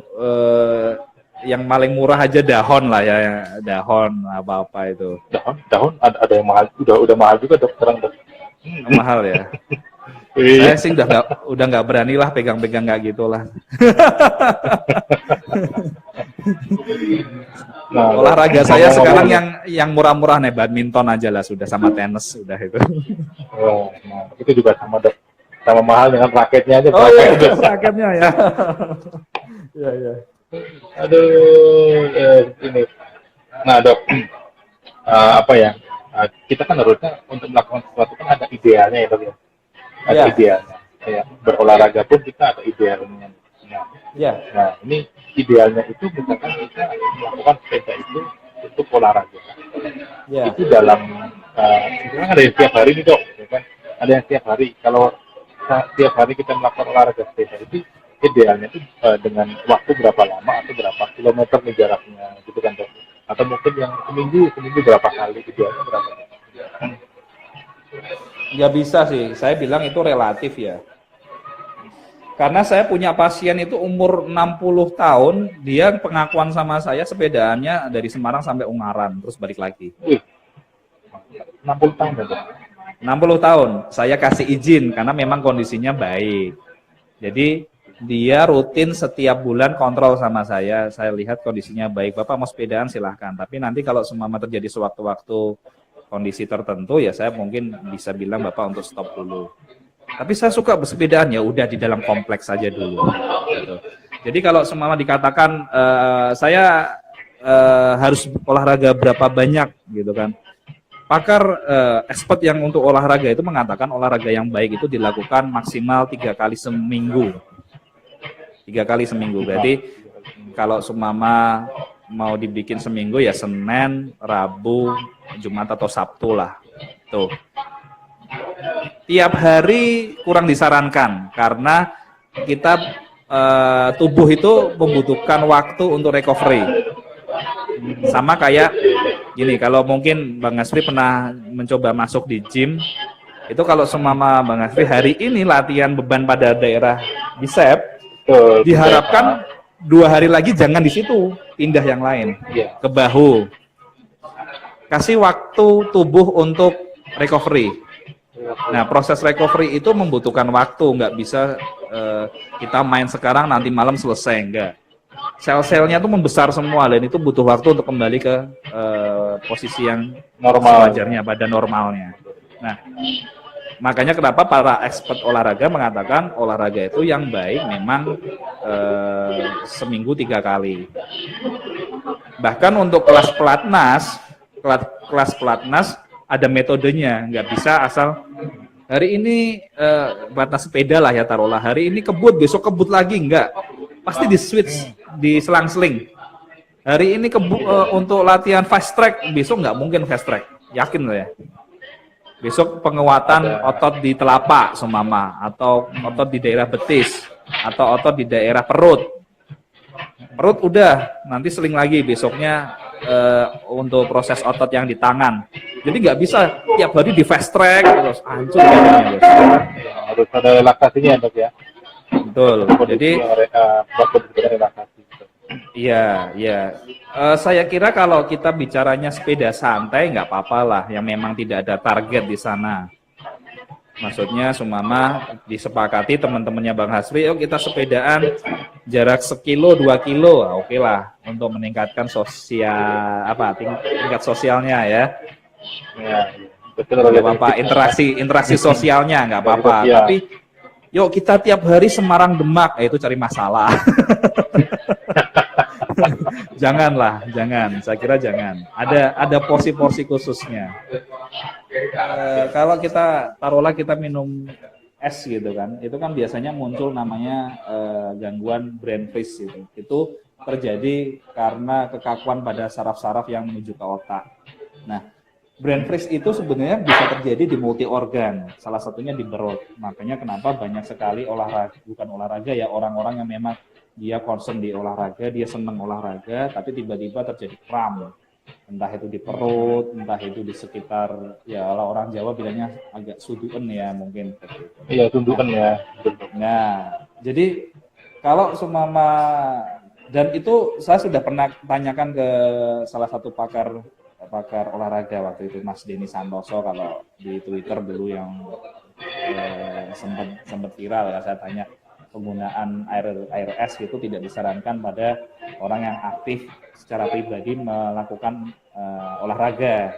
Yang paling murah aja dahon lah ya, dahon apa-apa itu. Daun ada yang mahal, udah mahal juga dok sekarang dok. Mahal ya. Iya. Saya sih udah nggak berani lah pegang-pegang nggak gitu lah. Nah, Olahraga saya sekarang ngomong-ngomong, yang murah-murah nih, badminton aja lah sudah, sama tenis sudah itu. nah, itu juga sama dok, sama mahal dengan raketnya aja Oh berapa iya, ya dok? raketnya ya. Iya, iya. Aduh, ini. Nah dok, apa ya? Kita kan harusnya untuk melakukan sesuatu kan ada idealnya ya dok ya. Ada Iya, idealnya. Ya, berolahraga pun kita ada idealnya. Nah, iya, nah, ini idealnya itu misalkan kita melakukan sepeda itu untuk olahraga. iya. Itu dalam sekarang ada yang setiap hari nih dok, ya kan? Ada yang setiap hari. Kalau setiap hari kita melakukan olahraga sepeda itu idealnya itu dengan waktu berapa lama atau berapa kilometer nih jaraknya, gitu kan dok? Atau mungkin yang seminggu berapa kali idealnya berapa? Nggak bisa sih, saya bilang itu relatif ya. Karena saya punya pasien itu umur 60 tahun, dia pengakuan sama saya sepedaannya dari Semarang sampai Ungaran, terus balik lagi. Wih, 60 tahun ya dok? 60 tahun, saya kasih izin karena memang kondisinya baik. Jadi dia rutin setiap bulan kontrol sama saya lihat kondisinya baik. Bapak mau sepedaan silahkan, tapi nanti kalau semama terjadi sewaktu-waktu kondisi tertentu ya saya mungkin bisa bilang Bapak untuk stop dulu. Tapi saya suka bersepedaan, ya udah di dalam kompleks saja dulu. Gitu. Jadi kalau semama dikatakan saya harus olahraga berapa banyak gitu kan. Pakar expert yang untuk olahraga itu mengatakan olahraga yang baik itu dilakukan maksimal 3 kali seminggu. 3 kali seminggu. Berarti kalau semama mau dibikin seminggu ya Senin, Rabu, Jumat atau Sabtu lah. Tuh. Tiap hari kurang disarankan karena kita tubuh itu membutuhkan waktu untuk recovery. Sama kayak gini, kalau mungkin Bang Asri pernah mencoba masuk di gym, itu kalau semama Bang Asri hari ini latihan beban pada daerah bicep, diharapkan 2 hari lagi jangan di situ, pindah yang lain ke bahu. Kasih waktu tubuh untuk recovery. Nah, proses recovery itu membutuhkan waktu, nggak bisa kita main sekarang nanti malam selesai, enggak. Sel-selnya tuh membesar semua dan itu butuh waktu untuk kembali ke posisi yang Normal. sewajarnya, pada normalnya. Nah, makanya kenapa para expert olahraga mengatakan olahraga itu yang baik memang seminggu 3 kali. Bahkan untuk kelas pelatnas ada metodenya, nggak bisa asal hari ini pelatnas sepeda lah ya taruhlah, hari ini kebut, besok kebut lagi, enggak. Pasti di switch, di selang-seling. Hari ini untuk latihan fast track, besok nggak mungkin fast track, yakin loh ya. Besok penguatan otot di telapak semama, atau otot di daerah betis, atau otot di daerah perut. Perut udah, nanti seling lagi besoknya untuk proses otot yang di tangan. Jadi nggak bisa tiap hari di fast track terus hancur badannya, bos. Harus ada relaksasinya dok ya. Betul. Jadi relaksasi. iya, iya. Saya kira kalau kita bicaranya sepeda santai nggak apa-apa lah, yang memang tidak ada target di sana. Maksudnya sumama disepakati teman-temannya Bang Hasri, yuk kita sepedaan jarak 1 kilo, 2 kilo, oke lah untuk meningkatkan tingkat sosialnya ya. Ya, betul. Nggak apa-apa, interaksi sosialnya nggak apa-apa. Tapi yuk kita tiap hari Semarang Demak, itu cari masalah. Janganlah, jangan. Saya kira jangan. Ada porsi-porsi khususnya. Kalau kita taruhlah kita minum es gitu kan, itu kan biasanya muncul namanya gangguan brain freeze gitu. Itu terjadi karena kekakuan pada saraf-saraf yang menuju ke otak. Nah, brain freeze itu sebenarnya bisa terjadi di multi organ, salah satunya di perut. Makanya kenapa banyak sekali orang-orang yang memang dia concern di olahraga, dia senang olahraga, tapi tiba-tiba terjadi kram, entah itu di perut, entah itu di sekitar, ya kalau orang Jawa bilangnya agak suduken ya mungkin. Iya, tundukan ya. Nah, jadi kalau seumpama, dan itu saya sudah pernah tanyakan ke salah satu pakar olahraga waktu itu, Mas Denny Santoso, kalau di Twitter dulu yang sempat viral ya, saya tanya penggunaan air es itu tidak disarankan pada orang yang aktif secara pribadi melakukan olahraga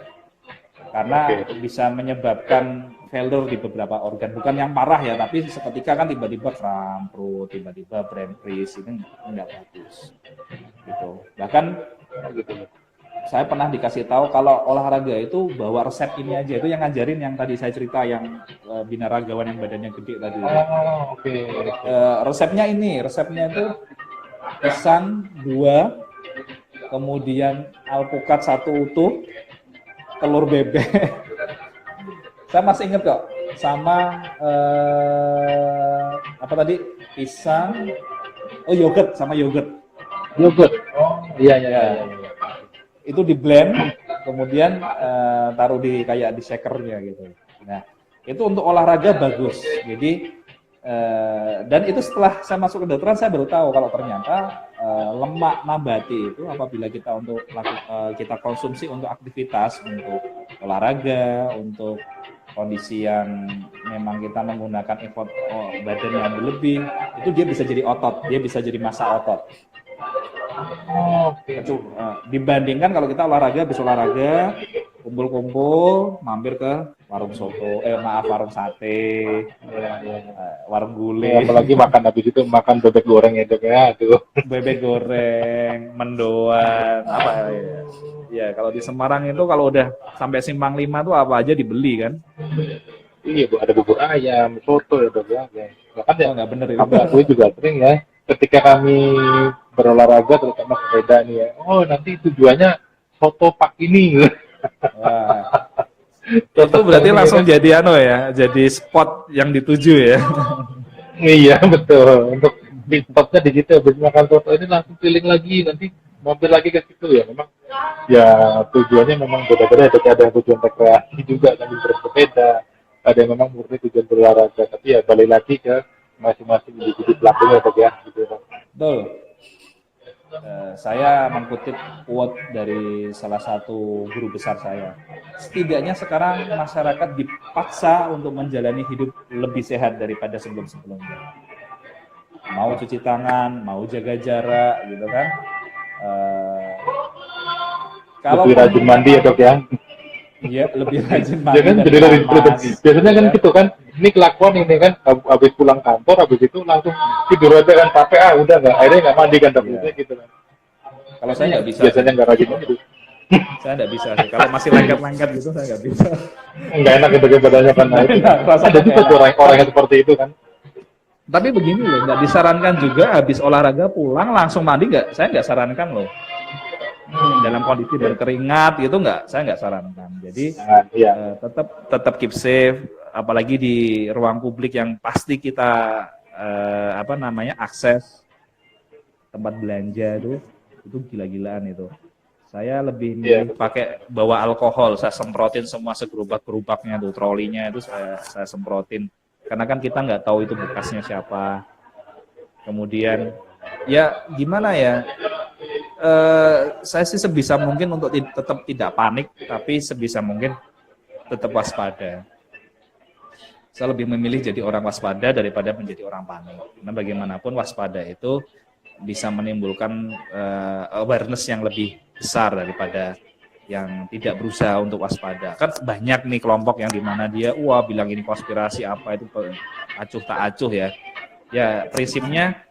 karena bisa menyebabkan failure di beberapa organ, bukan yang parah ya, tapi seketika kan tiba-tiba kram perut, tiba-tiba brain freeze, ini enggak bagus gitu. Bahkan saya pernah dikasih tahu kalau olahraga itu bawa resep ini aja, itu yang ngajarin yang tadi saya cerita yang binaragawan yang badannya gede tadi. Resepnya itu pisang 2, kemudian alpukat 1 utuh, telur bebek. Saya masih ingat kok, sama apa tadi, pisang, yogurt, sama yogurt. Oh iya. Itu di blend, kemudian taruh di kayak di shakernya gitu. Nah, itu untuk olahraga bagus. Jadi dan itu setelah saya masuk ke kedokteran saya baru tahu kalau ternyata lemak nabati itu apabila kita kita konsumsi untuk aktivitas, untuk olahraga, untuk kondisi yang memang kita menggunakan effort badan yang berlebih, itu dia bisa jadi otot, dia bisa jadi massa otot. Dibandingkan kalau kita habis olahraga, kumpul-kumpul, mampir ke warung soto, warung sate, warung gulai. Apalagi makan habis itu makan bebek goreng ya Dok ya, tuh. Bebek goreng, mendoan, apa ya? Ya kalau di Semarang itu kalau udah sampai Simpang 5 tuh apa aja dibeli kan? Iya Bu, ada bubur ayam, soto ya Dok ya. Bahkan ya nggak bener itu. Aku juga sering ya. Ketika kami berolahraga terutama sepeda nih ya, nanti tujuannya foto pak ini. Wah, itu berarti langsung jadi jadi spot yang dituju ya. Iya betul. Untuk di spotnya di situ, habis makan foto ini langsung keliling lagi, nanti mampir lagi ke situ ya. Memang ya tujuannya memang beda-beda. Ada yang tujuan rekreasi juga, sambil bersepeda. Ada yang memang murni tujuan berolahraga. Tapi ya balik lagi ke masing-masing individu pelakunya ya, gitu. Betul. Saya mengutip quote dari salah satu guru besar saya. Setidaknya sekarang masyarakat dipaksa untuk menjalani hidup lebih sehat daripada sebelum-sebelumnya. Mau cuci tangan, mau jaga jarak, gitu kan. Kalau lebih rajin mandi ya Dok ya. Iya, lebih rajin mandi. Biasanya kan gitu kan. Ini kelakuan ini kan, habis pulang kantor, habis itu langsung tidur aja kan, capek udah akhirnya nggak mandi kan, gitu kan. Kalau saya nggak bisa. Biasanya nggak rajin gitu. Saya nggak bisa sih. Kalau masih lengket-lengket gitu saya nggak bisa. Nggak enak gitu badannya kan. Ada juga orang yang seperti itu kan. Tapi begini loh, nggak disarankan juga habis olahraga pulang langsung mandi nggak? Saya nggak sarankan loh. Dalam kondisi berkeringat gitu saya nggak sarankan. Jadi tetap keep safe, apalagi di ruang publik yang pasti kita akses tempat belanja itu gila-gilaan itu. Saya lebih pakai bawa alkohol, saya semprotin semua segerobak-gerobaknya tuh, trolinya itu saya semprotin. Karena kan kita nggak tahu itu bekasnya siapa. Kemudian ya gimana ya? Saya sih sebisa mungkin untuk tetap tidak panik, tapi sebisa mungkin tetap waspada. Saya lebih memilih jadi orang waspada daripada menjadi orang panik. Karena bagaimanapun waspada itu bisa menimbulkan awareness yang lebih besar daripada yang tidak berusaha untuk waspada. Kan banyak nih kelompok yang dimana dia bilang ini konspirasi apa itu acuh tak acuh ya. Ya prinsipnya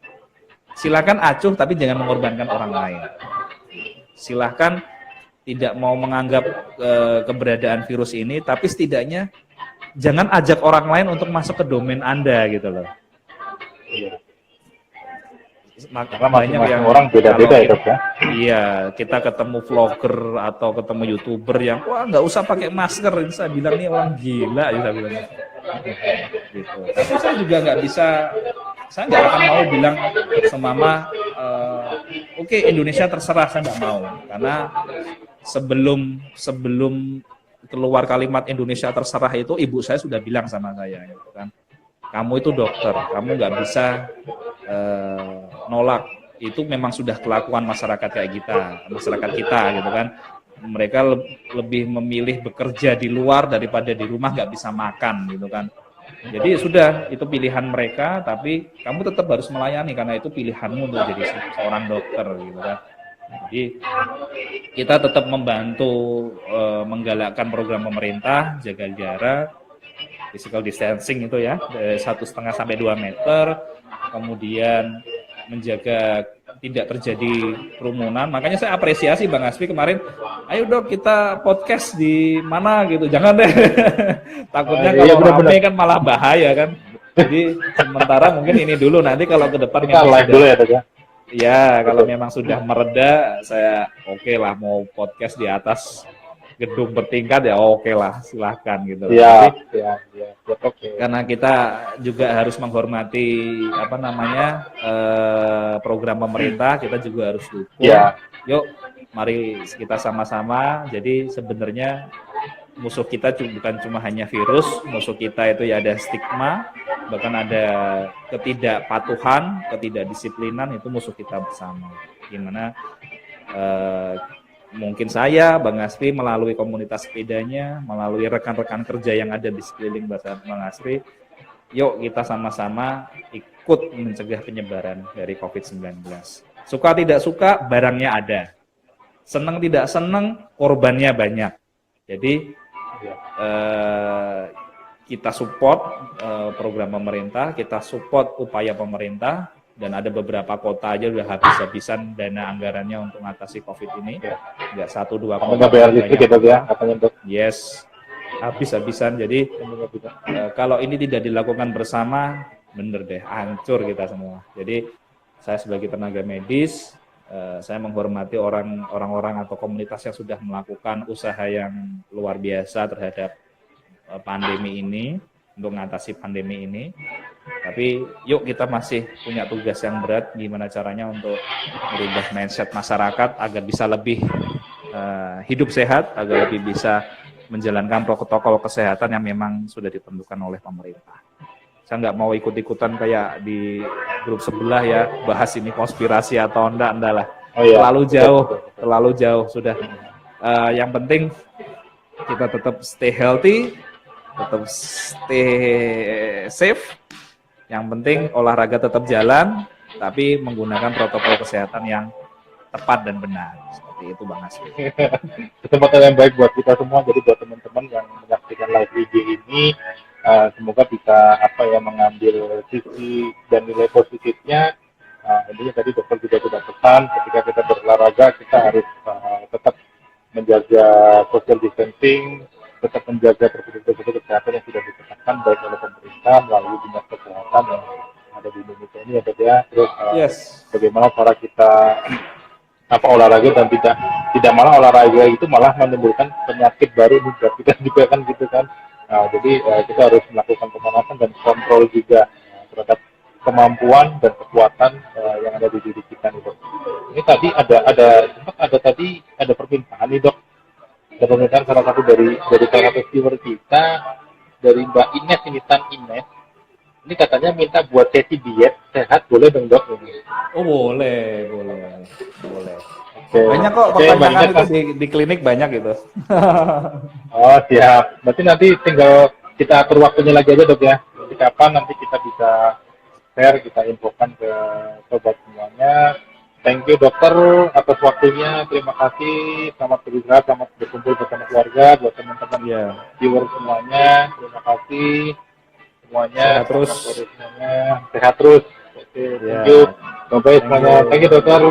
silakan acuh tapi jangan mengorbankan orang lain. Silahkan tidak mau menganggap keberadaan virus ini, tapi setidaknya jangan ajak orang lain untuk masuk ke domain Anda gitu loh. Iya. Karena banyak yang orang beda-beda ya Dok ya. Iya, kita ketemu vlogger atau ketemu YouTuber yang nggak usah pakai masker, saya bilang nih orang gila, saya bilang gitu. Tapi saya juga nggak bisa saya nggak akan mau bilang semama oke, Indonesia terserah, saya nggak mau, karena sebelum keluar kalimat Indonesia terserah itu ibu saya sudah bilang sama saya gitu kan, kamu itu dokter, kamu nggak bisa nolak, itu memang sudah kelakuan masyarakat masyarakat kita gitu kan, mereka lebih memilih bekerja di luar daripada di rumah nggak bisa makan gitu kan. Jadi sudah, itu pilihan mereka, tapi kamu tetap harus melayani karena itu pilihanmu untuk jadi seorang dokter gitu kan. Jadi kita tetap membantu menggalakkan program pemerintah, jaga jarak, physical distancing itu ya, 1,5 sampai 2 meter, kemudian menjaga tidak terjadi kerumunan. Makanya saya apresiasi Bang Asfi kemarin, ayo dok kita podcast di mana gitu, jangan deh. Takutnya kalau rame kan malah bahaya kan. Jadi sementara mungkin ini dulu, nanti kalau ke depan kita live dulu ya dok ya. Ya, kalau memang sudah mereda, saya oke lah mau podcast di atas gedung bertingkat ya oke lah, silahkan gitu. Iya, oke. Karena kita juga harus menghormati program pemerintah, kita juga harus dukung. Ya. Yuk, mari kita sama-sama. Jadi sebenarnya musuh kita bukan cuma hanya virus, musuh kita itu ya ada stigma, bahkan ada ketidakpatuhan, ketidakdisiplinan, itu musuh kita bersama. Gimana mungkin saya, Bang Asfi, melalui komunitas sepedanya, melalui rekan-rekan kerja yang ada di sekeliling Bang Asfi, yuk kita sama-sama ikut mencegah penyebaran dari COVID-19. Suka tidak suka, barangnya ada. Senang tidak senang, korbannya banyak. Jadi kita support program pemerintah, kita support upaya pemerintah, dan ada beberapa kota aja udah habis-habisan dana anggarannya untuk mengatasi COVID ini. Nggak 1-2 kota. Nggak bayar listrik gitu ya, katanya dok. Yes, habis-habisan. Jadi kalau ini tidak dilakukan bersama, bener deh, hancur kita semua. Jadi saya sebagai tenaga medis, saya menghormati orang-orang atau komunitas yang sudah melakukan usaha yang luar biasa terhadap pandemi ini, untuk mengatasi pandemi ini. Tapi yuk kita masih punya tugas yang berat, gimana caranya untuk merubah mindset masyarakat agar bisa lebih hidup sehat, agar lebih bisa menjalankan protokol kesehatan yang memang sudah ditentukan oleh pemerintah. Saya nggak mau ikut-ikutan kayak di grup sebelah ya, bahas ini konspirasi atau enggak lah. Oh, iya. Terlalu jauh sudah. Yang penting kita tetap stay healthy, tetap stay safe. Yang penting olahraga tetap jalan, tapi menggunakan protokol kesehatan yang tepat dan benar. Seperti itu Bang Asfi. Kesempatan yang baik buat kita semua, jadi buat teman-teman yang menyaksikan live IG ini, semoga bisa mengambil sisi dan nilai positifnya. Intinya tadi dokter juga sudah pesan, ketika kita berolahraga kita harus tetap menjaga social distancing, tetap menjaga prosedur kesehatan yang sudah ditetapkan baik oleh pemerintah melalui dinas kesehatan yang ada di Indonesia ini ya dok ya. Terus bagaimana cara kita olahraga dan tidak malah olahraga itu malah menimbulkan penyakit baru juga kan gitu kan. Jadi kita harus melakukan pemanasan dan kontrol juga terhadap kemampuan dan kekuatan yang ada di diri kita nih dok. Ini tadi ada permintaan nih dok. Ada permintaan salah satu dari salah satu viewer kita, dari Mbak Ines, Ines. Ini katanya minta buat sesi diet sehat, boleh dong dok? Oh boleh. Okay. Banyak kok pertanyaan itu di klinik banyak gitu. Oh siap. Berarti nanti tinggal kita atur waktunya lagi aja dok ya. Nanti kapan nanti kita bisa share, kita infokan ke sobat semuanya. Thank you dokter atas waktunya, terima kasih, selamat beristirahat, selamat berkumpul bersama keluarga, buat teman-teman viewer semuanya, terima kasih semuanya, sehat terus. Oke, thank you, bye semuanya, thank you dokter.